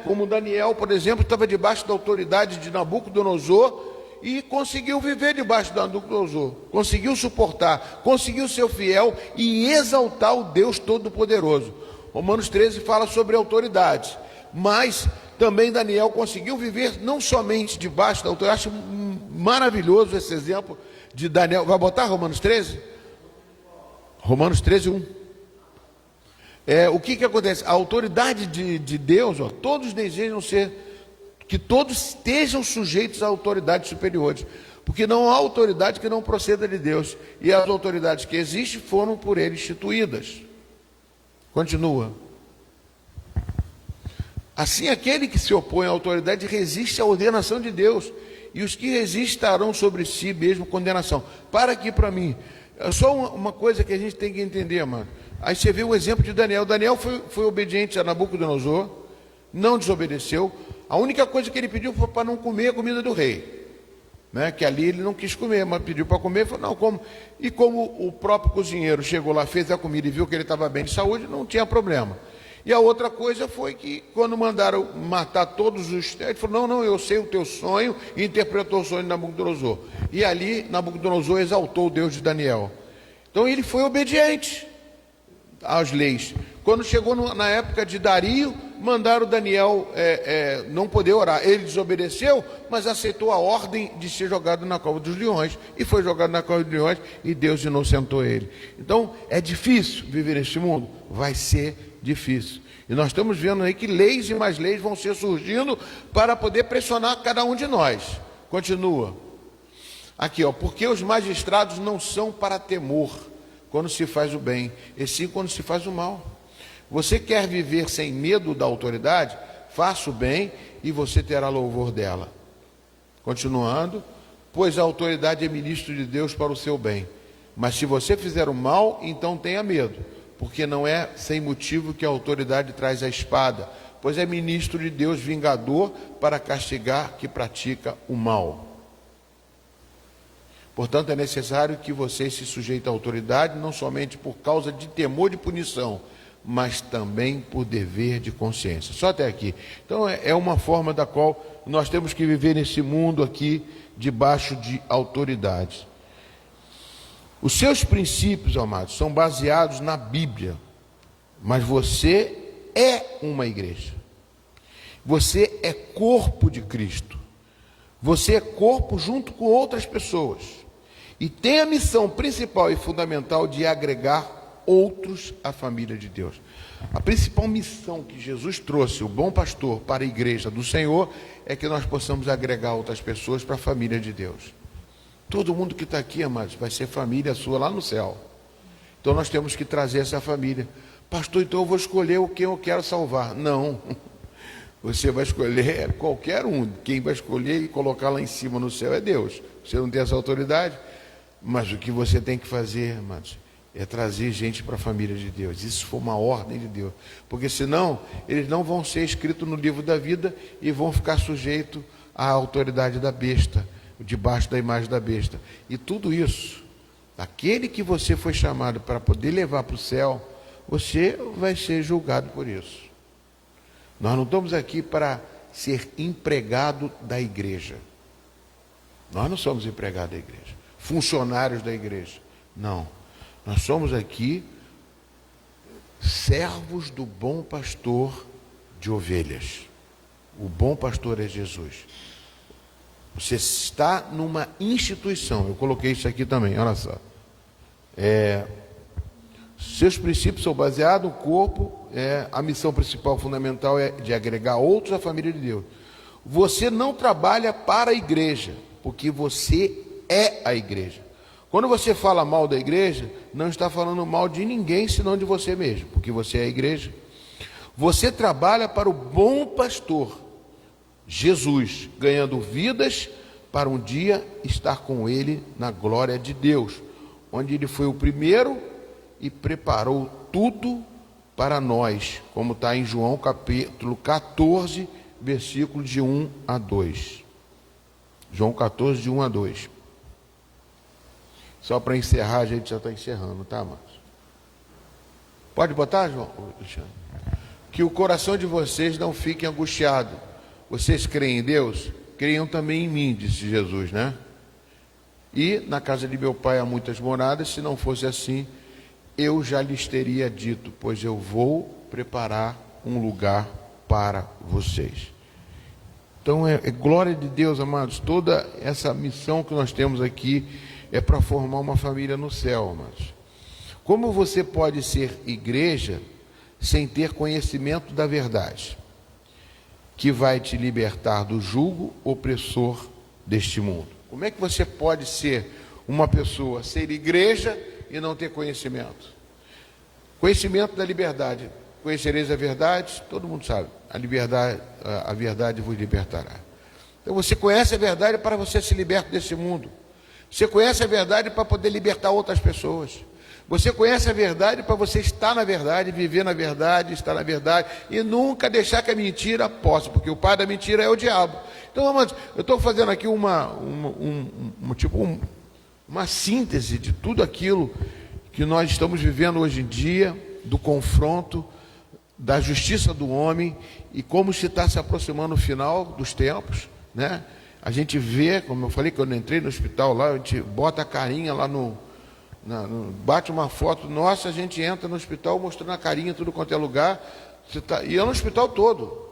Speaker 1: como Daniel, por exemplo, estava debaixo da autoridade de Nabucodonosor e conseguiu viver debaixo de Nabucodonosor, conseguiu suportar, conseguiu ser fiel e exaltar o Deus Todo-Poderoso. Romanos 13 fala sobre autoridade, mas também Daniel conseguiu viver não somente debaixo da autoridade. Eu acho maravilhoso esse exemplo de Daniel. Vai botar Romanos 13? Romanos 13, 1. O que acontece? A autoridade de Deus, todos desejam que todos estejam sujeitos a autoridades superiores, porque não há autoridade que não proceda de Deus, e as autoridades que existem foram por ele instituídas. Continua. Assim, aquele que se opõe à autoridade resiste à ordenação de Deus, e os que resistem estarão sobre si mesmo condenação. Para aqui para mim, é só uma coisa que a gente tem que entender, mano. Aí você vê o exemplo de Daniel. Daniel foi obediente a Nabucodonosor, não desobedeceu. A única coisa que ele pediu foi para não comer a comida do rei, que ali ele não quis comer, mas pediu para comer, falou, não, como. E como o próprio cozinheiro chegou lá, fez a comida e viu que ele estava bem de saúde, não tinha problema. E a outra coisa foi que, quando mandaram matar todos os... Ele falou, não, eu sei o teu sonho, e interpretou o sonho de Nabucodonosor. E ali, Nabucodonosor exaltou o Deus de Daniel. Então, ele foi obediente às leis. Quando chegou na época de Dario, mandaram Daniel não poder orar. Ele desobedeceu, mas aceitou a ordem de ser jogado na cova dos leões. E foi jogado na cova dos leões, e Deus inocentou ele. Então, é difícil viver neste mundo? Vai ser difícil. E nós estamos vendo aí que leis e mais leis vão ser surgindo para poder pressionar cada um de nós. Continua. Aqui, porque os magistrados não são para temor quando se faz o bem, e sim quando se faz o mal. Você quer viver sem medo da autoridade? Faça o bem e você terá louvor dela. Continuando, pois a autoridade é ministro de Deus para o seu bem. Mas se você fizer o mal, então tenha medo, porque não é sem motivo que a autoridade traz a espada, pois é ministro de Deus vingador para castigar que pratica o mal. Portanto, é necessário que você se sujeite à autoridade, não somente por causa de temor de punição, mas também por dever de consciência. Só até aqui. Então, é uma forma da qual nós temos que viver nesse mundo aqui, debaixo de autoridade. Os seus princípios, amados, são baseados na Bíblia, mas você é uma igreja. Você é corpo de Cristo. Você é corpo junto com outras pessoas. E tem a missão principal e fundamental de agregar outros à família de Deus. A principal missão que Jesus trouxe, o bom pastor, para a igreja do Senhor, é que nós possamos agregar outras pessoas para a família de Deus. Todo mundo que está aqui, amados, vai ser família sua lá no céu. Então nós temos que trazer essa família. Pastor, então eu vou escolher o que eu quero salvar. Não, você vai escolher qualquer um. Quem vai escolher e colocar lá em cima no céu é Deus. Você não tem essa autoridade, mas o que você tem que fazer, amados, é trazer gente para a família de Deus. Isso foi uma ordem de Deus, porque senão eles não vão ser escritos no livro da vida e vão ficar sujeitos à autoridade da besta, debaixo da imagem da besta. E tudo isso, aquele que você foi chamado para poder levar para o céu, você vai ser julgado por isso. Nós não estamos aqui para ser empregado da igreja. Nós não somos empregados da igreja, funcionários da igreja. Não. Nós somos aqui servos do bom pastor de ovelhas. O bom pastor é Jesus. Você está numa instituição. Eu coloquei isso aqui também, olha só. Seus princípios são baseados no corpo. A missão principal, fundamental, é de agregar outros à família de Deus. Você não trabalha para a igreja, porque você é a igreja. Quando você fala mal da igreja, não está falando mal de ninguém, senão de você mesmo, porque você é a igreja. Você trabalha para o bom pastor, Jesus, ganhando vidas para um dia estar com ele na glória de Deus, onde ele foi o primeiro e preparou tudo para nós, como está em João capítulo 14, versículo de 1 a 2. João 14, de 1 a 2. Só para encerrar, a gente já está encerrando, tá, Marcos? Pode botar, João? Que o coração de vocês não fique angustiado. Vocês creem em Deus? Creiam também em mim, disse Jesus, né? E na casa de meu pai há muitas moradas, se não fosse assim, eu já lhes teria dito, pois eu vou preparar um lugar para vocês. Então é glória de Deus, amados. Toda essa missão que nós temos aqui é para formar uma família no céu, amados. Como você pode ser igreja sem ter conhecimento da verdade, que vai te libertar do jugo opressor deste mundo? Como é que você pode ser uma pessoa, ser igreja e não ter conhecimento? Conhecimento da liberdade. Conhecereis a verdade, todo mundo sabe. A verdade vos libertará. Então você conhece a verdade para você se libertar desse mundo. Você conhece a verdade para poder libertar outras pessoas. Você conhece a verdade para você estar na verdade, viver na verdade, estar na verdade e nunca deixar que a mentira possa, porque o pai da mentira é o diabo. Então, amados, eu estou fazendo aqui uma síntese de tudo aquilo que nós estamos vivendo hoje em dia, do confronto, da justiça do homem e como se está se aproximando o final dos tempos, né? A gente vê, como eu falei, quando eu entrei no hospital lá, a gente bota a carinha lá bate uma foto nossa, a gente entra no hospital mostrando a carinha tudo quanto é lugar, e é no hospital todo.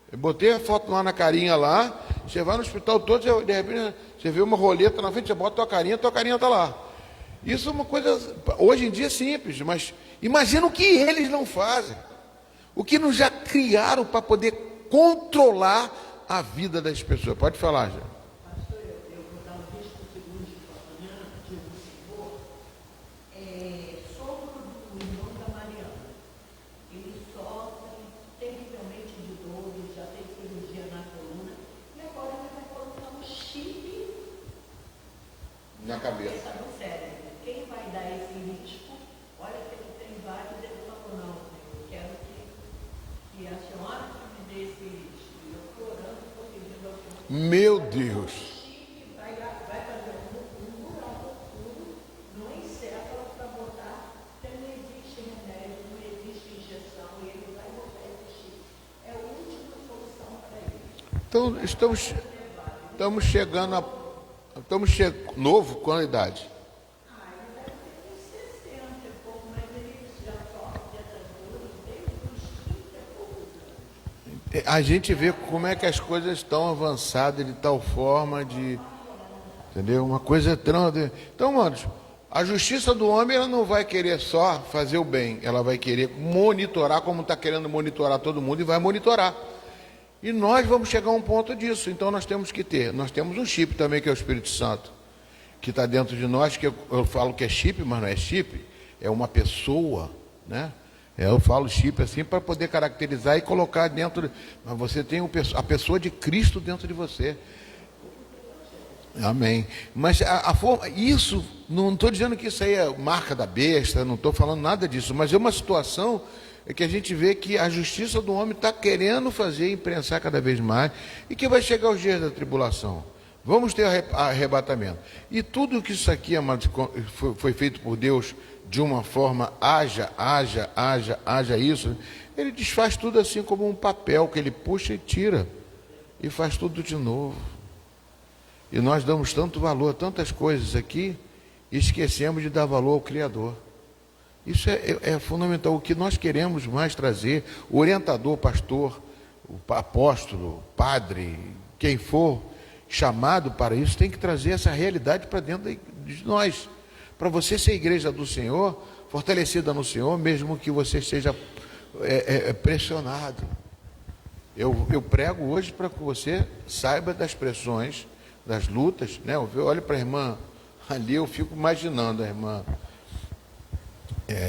Speaker 1: Eu botei a foto lá na carinha lá, você vai no hospital todo, de repente você vê uma roleta na frente, você bota a tua carinha está lá. Isso é uma coisa, hoje em dia, simples, mas imagina o que eles não fazem, o que nos já criaram para poder controlar a vida das pessoas. Pode falar, já.
Speaker 3: Pastor, eu vou dar um texto segundo de Fabiana, diz o Senhor, sogro do irmão da Mariana. Ele sofre terrivelmente de dores, já fez cirurgia na coluna, e agora ele vai colocar um chip
Speaker 1: Na cabeça
Speaker 3: do cérebro. Quem vai dar esse risco? Olha que ele tem vários, ele falou, não, eu quero que a senhora me dê esse risco. Eu estou orando, estou pedindo ao Senhor.
Speaker 1: Meu Deus.
Speaker 3: Vai fazer um buraco fundo no encéfalo para botar, porque não existe remédio, não existe injeção, e ele vai botar esse chip. É a última solução para ele.
Speaker 1: Então, estamos chegando novo com a idade.
Speaker 3: Ele deve ter uns 60 e pouco, mas ele já sofre dessas dores desde os 30 e poucos anos.
Speaker 1: A gente vê como é que as coisas estão avançadas de tal forma entendeu? Uma coisa tão... Então, manos, a justiça do homem, ela não vai querer só fazer o bem, ela vai querer monitorar, como está querendo monitorar todo mundo, e vai monitorar. E nós vamos chegar a um ponto disso. Então nós temos um chip também, que é o Espírito Santo, que está dentro de nós, que eu falo que é chip, mas não é chip, é uma pessoa, né? Eu falo chip assim para poder caracterizar e colocar dentro, mas você tem a pessoa de Cristo dentro de você. Amém. Mas a forma, isso, não estou dizendo que isso aí é marca da besta, não estou falando nada disso, mas é uma situação que a gente vê que a justiça do homem está querendo fazer imprensar cada vez mais, e que vai chegar os dias da tribulação. Vamos ter arrebatamento. E tudo que isso aqui, amados, foi feito por Deus de uma forma, haja isso, ele desfaz tudo assim como um papel que ele puxa e tira, e faz tudo de novo. E nós damos tanto valor a tantas coisas aqui, e esquecemos de dar valor ao Criador. Isso é fundamental. O que nós queremos mais trazer, o orientador, pastor, o apóstolo, padre, quem for chamado para isso, tem que trazer essa realidade para dentro de nós. Para você ser igreja do Senhor, fortalecida no Senhor, mesmo que você seja pressionado. Eu prego hoje para que você saiba das pressões, das lutas, né? Eu olho para a irmã ali, eu fico imaginando a irmã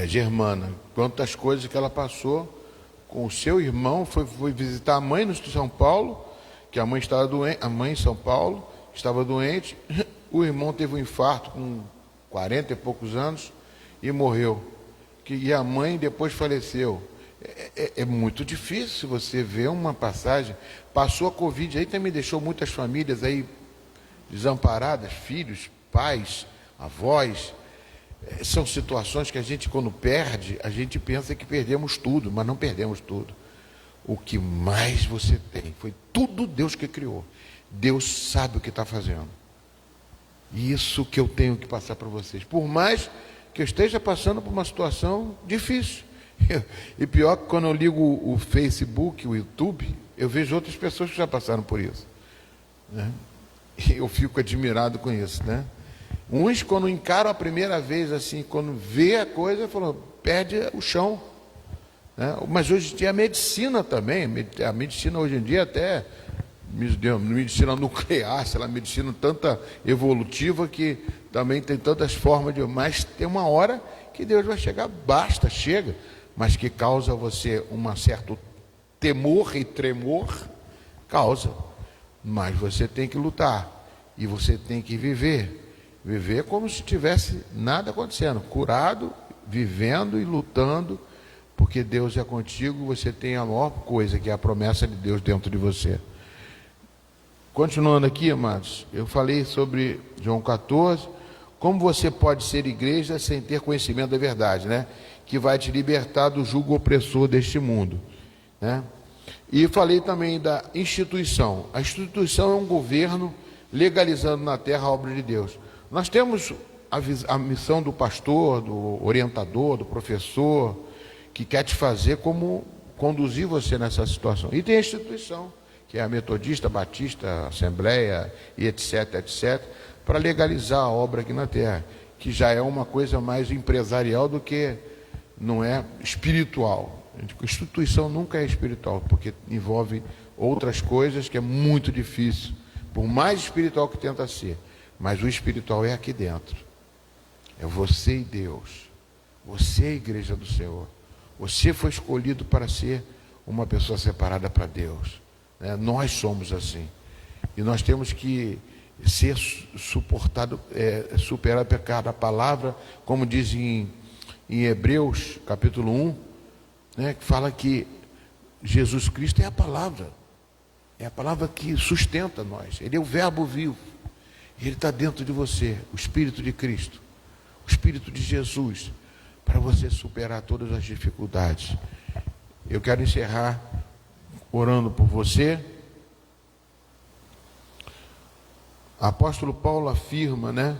Speaker 1: Germana, quantas coisas que ela passou com o seu irmão, foi visitar a mãe no São Paulo, que a mãe estava doente, a mãe em São Paulo estava doente, o irmão teve um infarto com 40 e poucos anos e morreu, e a mãe depois faleceu. É muito difícil você ver uma passagem. Passou a Covid aí, também deixou muitas famílias aí desamparadas, filhos, pais, avós. São situações que a gente, quando perde, a gente pensa que perdemos tudo, mas não perdemos tudo. O que mais você tem foi tudo Deus que criou. Deus sabe o que está fazendo. Isso que eu tenho que passar para vocês. Por mais que eu esteja passando por uma situação difícil. E pior que quando eu ligo o Facebook, o YouTube, eu vejo outras pessoas que já passaram por isso, né? E eu fico admirado com isso, né? Uns, quando encaram a primeira vez assim, quando vê a coisa, falam, perde o chão, né? Mas hoje em dia a medicina também, a medicina hoje em dia até medicina nuclear, sei lá, medicina tanta evolutiva que também tem tantas formas de, mas tem uma hora que Deus vai chegar, basta, chega, mas que causa você um certo temor e tremor, causa, mas você tem que lutar, e você tem que viver como se tivesse nada acontecendo, curado, vivendo e lutando, porque Deus é contigo, você tem a maior coisa, que é a promessa de Deus dentro de você. Continuando aqui, amados, eu falei sobre João 14, como você pode ser igreja sem ter conhecimento da verdade, né? Que vai te libertar do jugo opressor deste mundo, né? E falei também da instituição. A instituição é um governo legalizando na terra a obra de Deus. Nós temos a missão do pastor, do orientador, do professor, que quer te fazer como conduzir você nessa situação. E tem a instituição, que é a metodista, batista, assembleia e etc, para legalizar a obra aqui na terra, que já é uma coisa mais empresarial do que não é espiritual. A instituição nunca é espiritual, porque envolve outras coisas que é muito difícil, por mais espiritual que tenta ser, mas o espiritual é aqui dentro, é você e Deus, você é a igreja do Senhor, você foi escolhido para ser uma pessoa separada para Deus, né? Nós somos assim, e nós temos que ser superado por cada palavra, como diz em Hebreus capítulo 1, né, que fala que Jesus Cristo é a palavra que sustenta nós, Ele é o verbo vivo, Ele está dentro de você, o Espírito de Cristo, o Espírito de Jesus, para você superar todas as dificuldades. Eu quero encerrar orando por você. Apóstolo Paulo afirma, né,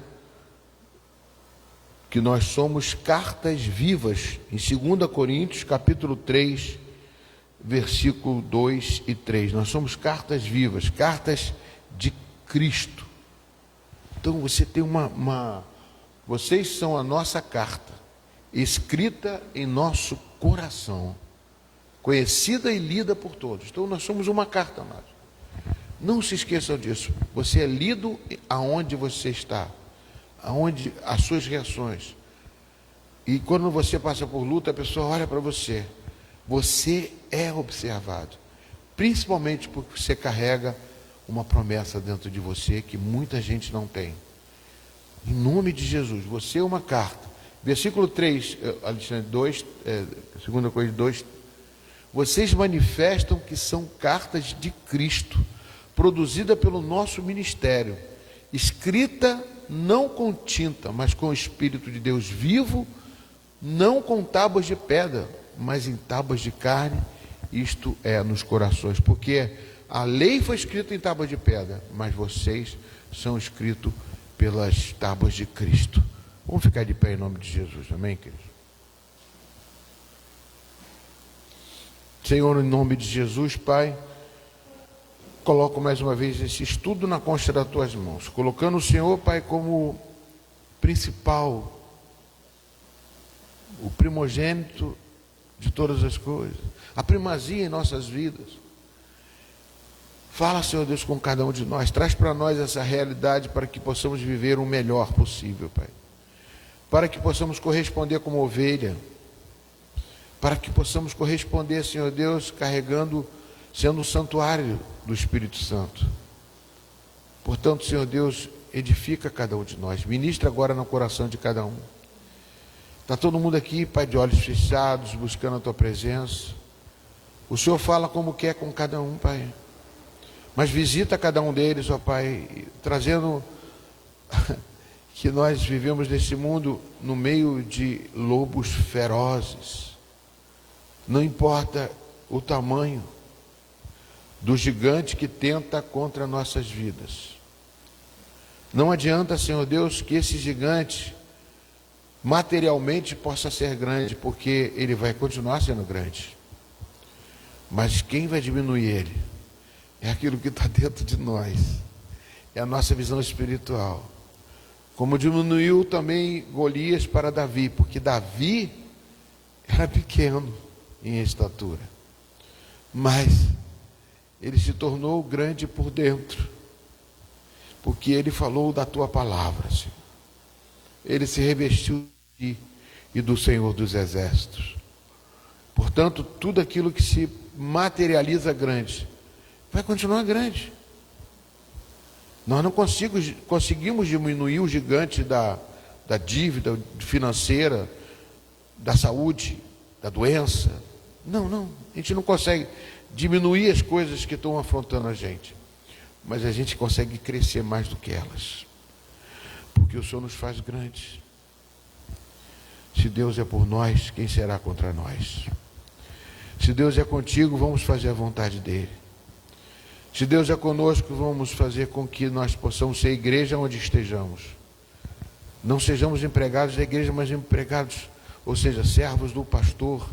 Speaker 1: que nós somos cartas vivas, em 2 Coríntios, capítulo 3, versículo 2 e 3. Nós somos cartas vivas, cartas de Cristo. Então você tem vocês são a nossa carta, escrita em nosso coração, conhecida e lida por todos. Então nós somos uma carta, amados. Não se esqueçam disso. Você é lido aonde você está, aonde as suas reações. E quando você passa por luta, a pessoa olha para você. Você é observado. Principalmente porque você carrega uma promessa dentro de você que muita gente não tem. Em nome de Jesus, você é uma carta. Versículo 3, Alexandre 2, 2 Coríntios 2. Vocês manifestam que são cartas de Cristo, produzida pelo nosso ministério, escrita não com tinta, mas com o Espírito de Deus vivo, não com tábuas de pedra, mas em tábuas de carne, isto é, nos corações. Porque a lei foi escrita em tábuas de pedra, mas vocês são escritos pelas tábuas de Cristo. Vamos ficar de pé em nome de Jesus, amém, queridos? Senhor, em nome de Jesus, Pai, coloco mais uma vez esse estudo na concha das Tuas mãos, colocando o Senhor, Pai, como principal, o primogênito de todas as coisas, a primazia em nossas vidas. Fala, Senhor Deus, com cada um de nós, traz para nós essa realidade para que possamos viver o melhor possível, Pai, para que possamos corresponder como ovelha, para que possamos corresponder, Senhor Deus, carregando, sendo um santuário do Espírito Santo. Portanto, Senhor Deus, edifica cada um de nós, ministra agora no coração de cada um. Está todo mundo aqui, Pai, de olhos fechados, buscando a Tua presença. O Senhor fala como quer com cada um, Pai, mas visita cada um deles, ó Pai, trazendo que nós vivemos nesse mundo no meio de lobos ferozes. Não importa o tamanho do gigante que tenta contra nossas vidas. Não adianta, Senhor Deus, que esse gigante materialmente possa ser grande, porque ele vai continuar sendo grande. Mas quem vai diminuir ele? É aquilo que está dentro de nós. É a nossa visão espiritual. Como diminuiu também Golias para Davi, porque Davi era pequeno em estatura, mas ele se tornou grande por dentro, porque ele falou da Tua palavra, Senhor. Ele se revestiu de Ti e do Senhor dos Exércitos. Portanto, tudo aquilo que se materializa grande, vai continuar grande. Nós não conseguimos diminuir o gigante da dívida financeira, da saúde, da doença. Não, a gente não consegue diminuir as coisas que estão afrontando a gente, mas a gente consegue crescer mais do que elas, porque o Senhor nos faz grandes. Se Deus é por nós, quem será contra nós? Se Deus é contigo, vamos fazer a vontade dEle. Se Deus é conosco, vamos fazer com que nós possamos ser igreja onde estejamos. Não sejamos empregados da igreja, mas empregados, ou seja, servos do pastor,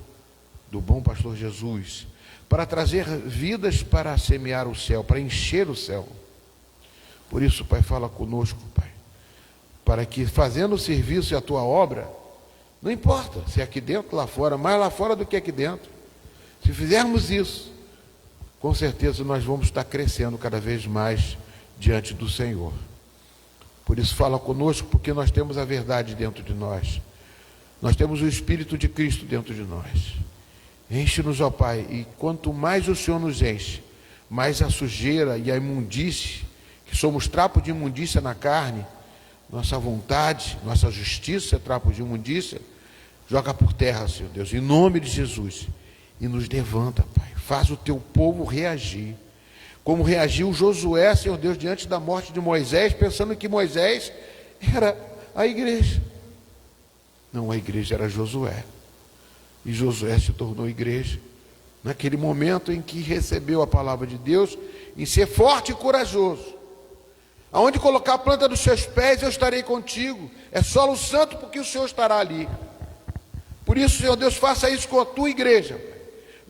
Speaker 1: do bom pastor Jesus, para trazer vidas para semear o céu, para encher o céu. Por isso, Pai, fala conosco, Pai, para que fazendo o serviço e a Tua obra, não importa se é aqui dentro, lá fora, mais lá fora do que aqui dentro, se fizermos isso, com certeza nós vamos estar crescendo cada vez mais diante do Senhor. Por isso fala conosco, porque nós temos a verdade dentro de nós. Nós temos o Espírito de Cristo dentro de nós. Enche-nos, ó Pai, e quanto mais o Senhor nos enche, mais a sujeira e a imundície, que somos trapo de imundícia na carne, nossa vontade, nossa justiça é trapo de imundícia, joga por terra, Senhor Deus, em nome de Jesus, e nos levanta, Pai. Faz o Teu povo reagir, como reagiu Josué, Senhor Deus, diante da morte de Moisés, pensando que Moisés era a igreja. Não, a igreja era Josué. E Josué se tornou igreja naquele momento em que recebeu a palavra de Deus, em ser forte e corajoso. Aonde colocar a planta dos seus pés, eu estarei contigo. É solo santo, porque o Senhor estará ali. Por isso, Senhor Deus, faça isso com a Tua igreja.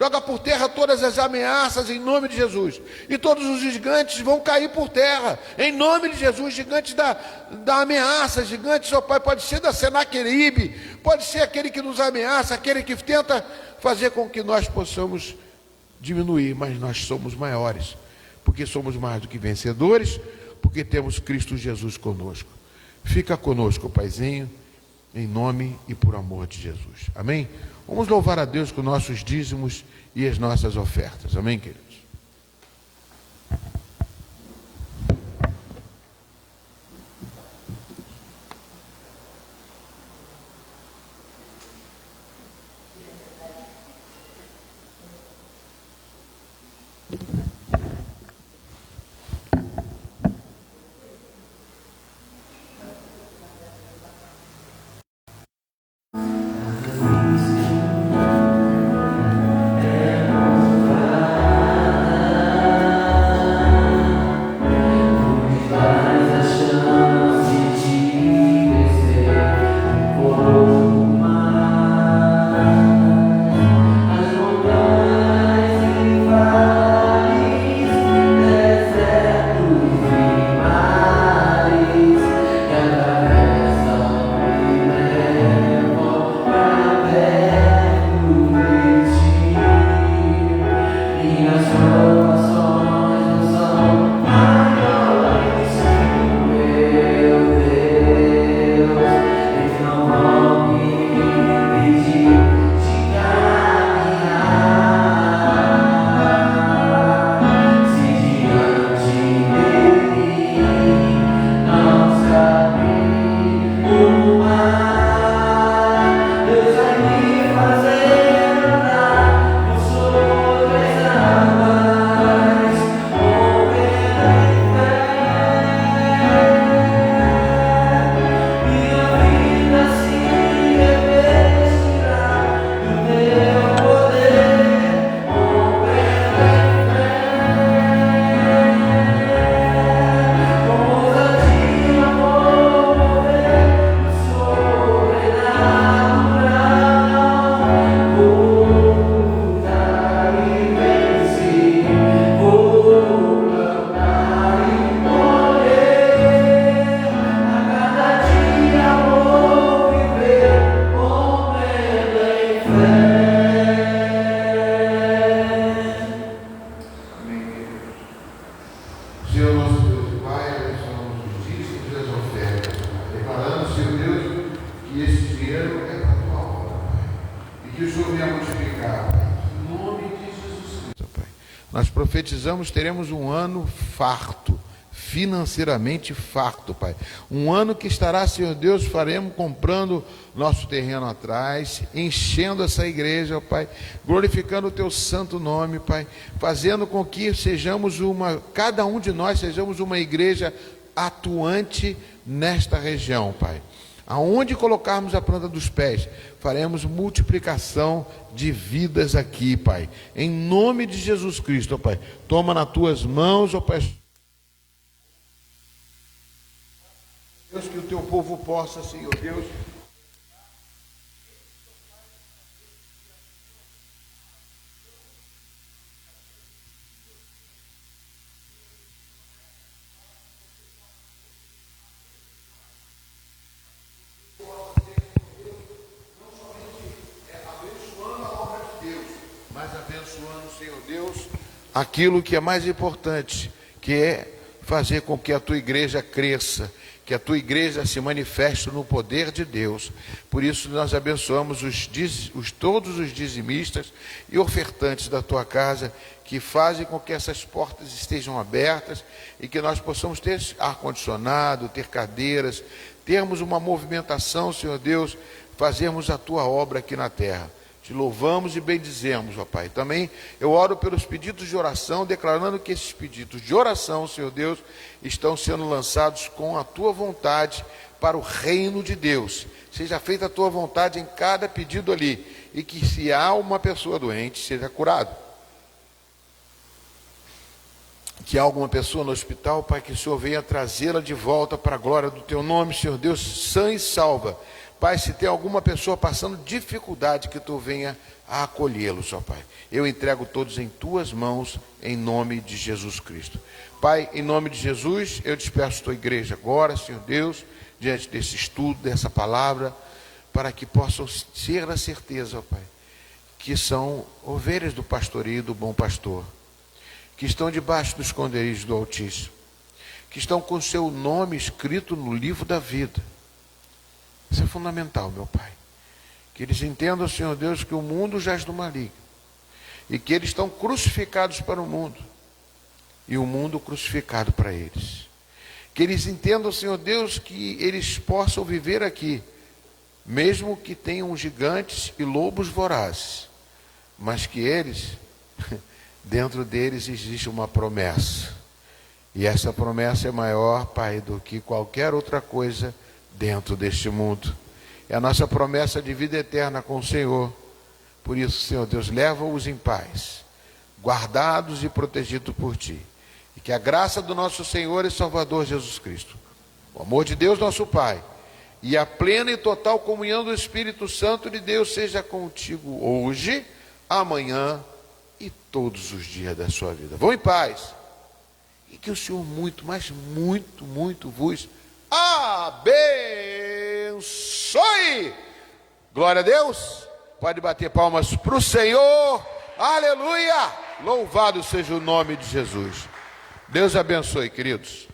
Speaker 1: Joga por terra todas as ameaças em nome de Jesus. E todos os gigantes vão cair por terra em nome de Jesus. Gigantes da ameaça, gigantes, ó Pai, pode ser da Senaqueribe, pode ser aquele que nos ameaça, aquele que tenta fazer com que nós possamos diminuir, mas nós somos maiores, porque somos mais do que vencedores, porque temos Cristo Jesus conosco. Fica conosco, Paizinho, em nome e por amor de Jesus. Amém? Vamos louvar a Deus com nossos dízimos e as nossas ofertas. Amém, queridos? Senhor nosso Deus e Pai, abençoamos os dízimos e as ofertas, Pai, declarando, Senhor Deus, que esse dinheiro é para a tua obra, Pai, e que o Senhor venha multiplicar, Pai, em nome de Jesus Cristo, Pai. Nós profetizamos, teremos um ano farto, financeiramente farto, Pai. Um ano que estará, Senhor Deus, faremos comprando nosso terreno atrás, enchendo essa igreja, Pai, glorificando o teu santo nome, Pai, fazendo com que sejamos cada um de nós sejamos uma igreja atuante nesta região, Pai. Aonde colocarmos a planta dos pés, faremos multiplicação de vidas aqui, Pai. Em nome de Jesus Cristo, ó Pai. Toma nas tuas mãos, ó Pai. Deus, que o teu povo possa, Senhor Deus, mas abençoando, Senhor Deus, aquilo que é mais importante, que é fazer com que a tua igreja cresça, que a tua igreja se manifeste no poder de Deus. Por isso nós abençoamos todos os dizimistas e ofertantes da tua casa, que fazem com que essas portas estejam abertas e que nós possamos ter ar-condicionado, ter cadeiras, termos uma movimentação, Senhor Deus, fazermos a tua obra aqui na terra. Te louvamos e bendizemos, ó Pai. Também eu oro pelos pedidos de oração, declarando que esses pedidos de oração, Senhor Deus, estão sendo lançados com a tua vontade para o reino de Deus. Seja feita a tua vontade em cada pedido ali, e que se há uma pessoa doente, seja curado. Que há alguma pessoa no hospital, Pai, que o Senhor venha trazê-la de volta para a glória do teu nome, Senhor Deus, sã e salva. Pai, se tem alguma pessoa passando dificuldade, que tu venha a acolhê-los, ó Pai. Eu entrego todos em tuas mãos, em nome de Jesus Cristo. Pai, em nome de Jesus, eu despeço tua igreja agora, Senhor Deus, diante desse estudo, dessa palavra, para que possam ser na certeza, ó Pai, que são ovelhas do pastoreio do bom pastor, que estão debaixo do esconderijo do Altíssimo, que estão com seu nome escrito no livro da vida. Isso é fundamental, meu Pai. Que eles entendam, Senhor Deus, que o mundo jaz do maligno. E que eles estão crucificados para o mundo. E o mundo crucificado para eles. Que eles entendam, Senhor Deus, que eles possam viver aqui, mesmo que tenham gigantes e lobos vorazes. Mas que eles, dentro deles existe uma promessa. E essa promessa é maior, Pai, do que qualquer outra coisa dentro deste mundo. É a nossa promessa de vida eterna com o Senhor. Por isso, Senhor Deus, leva-os em paz, guardados e protegidos por Ti. E que a graça do nosso Senhor e Salvador Jesus Cristo, o amor de Deus nosso Pai, e a plena e total comunhão do Espírito Santo de Deus seja contigo hoje, amanhã e todos os dias da sua vida. Vão em paz. E que o Senhor muito, mas muito, muito vos abençoe. Glória a Deus. Pode bater palmas para o Senhor. Aleluia. Louvado seja o nome de Jesus. Deus abençoe, queridos.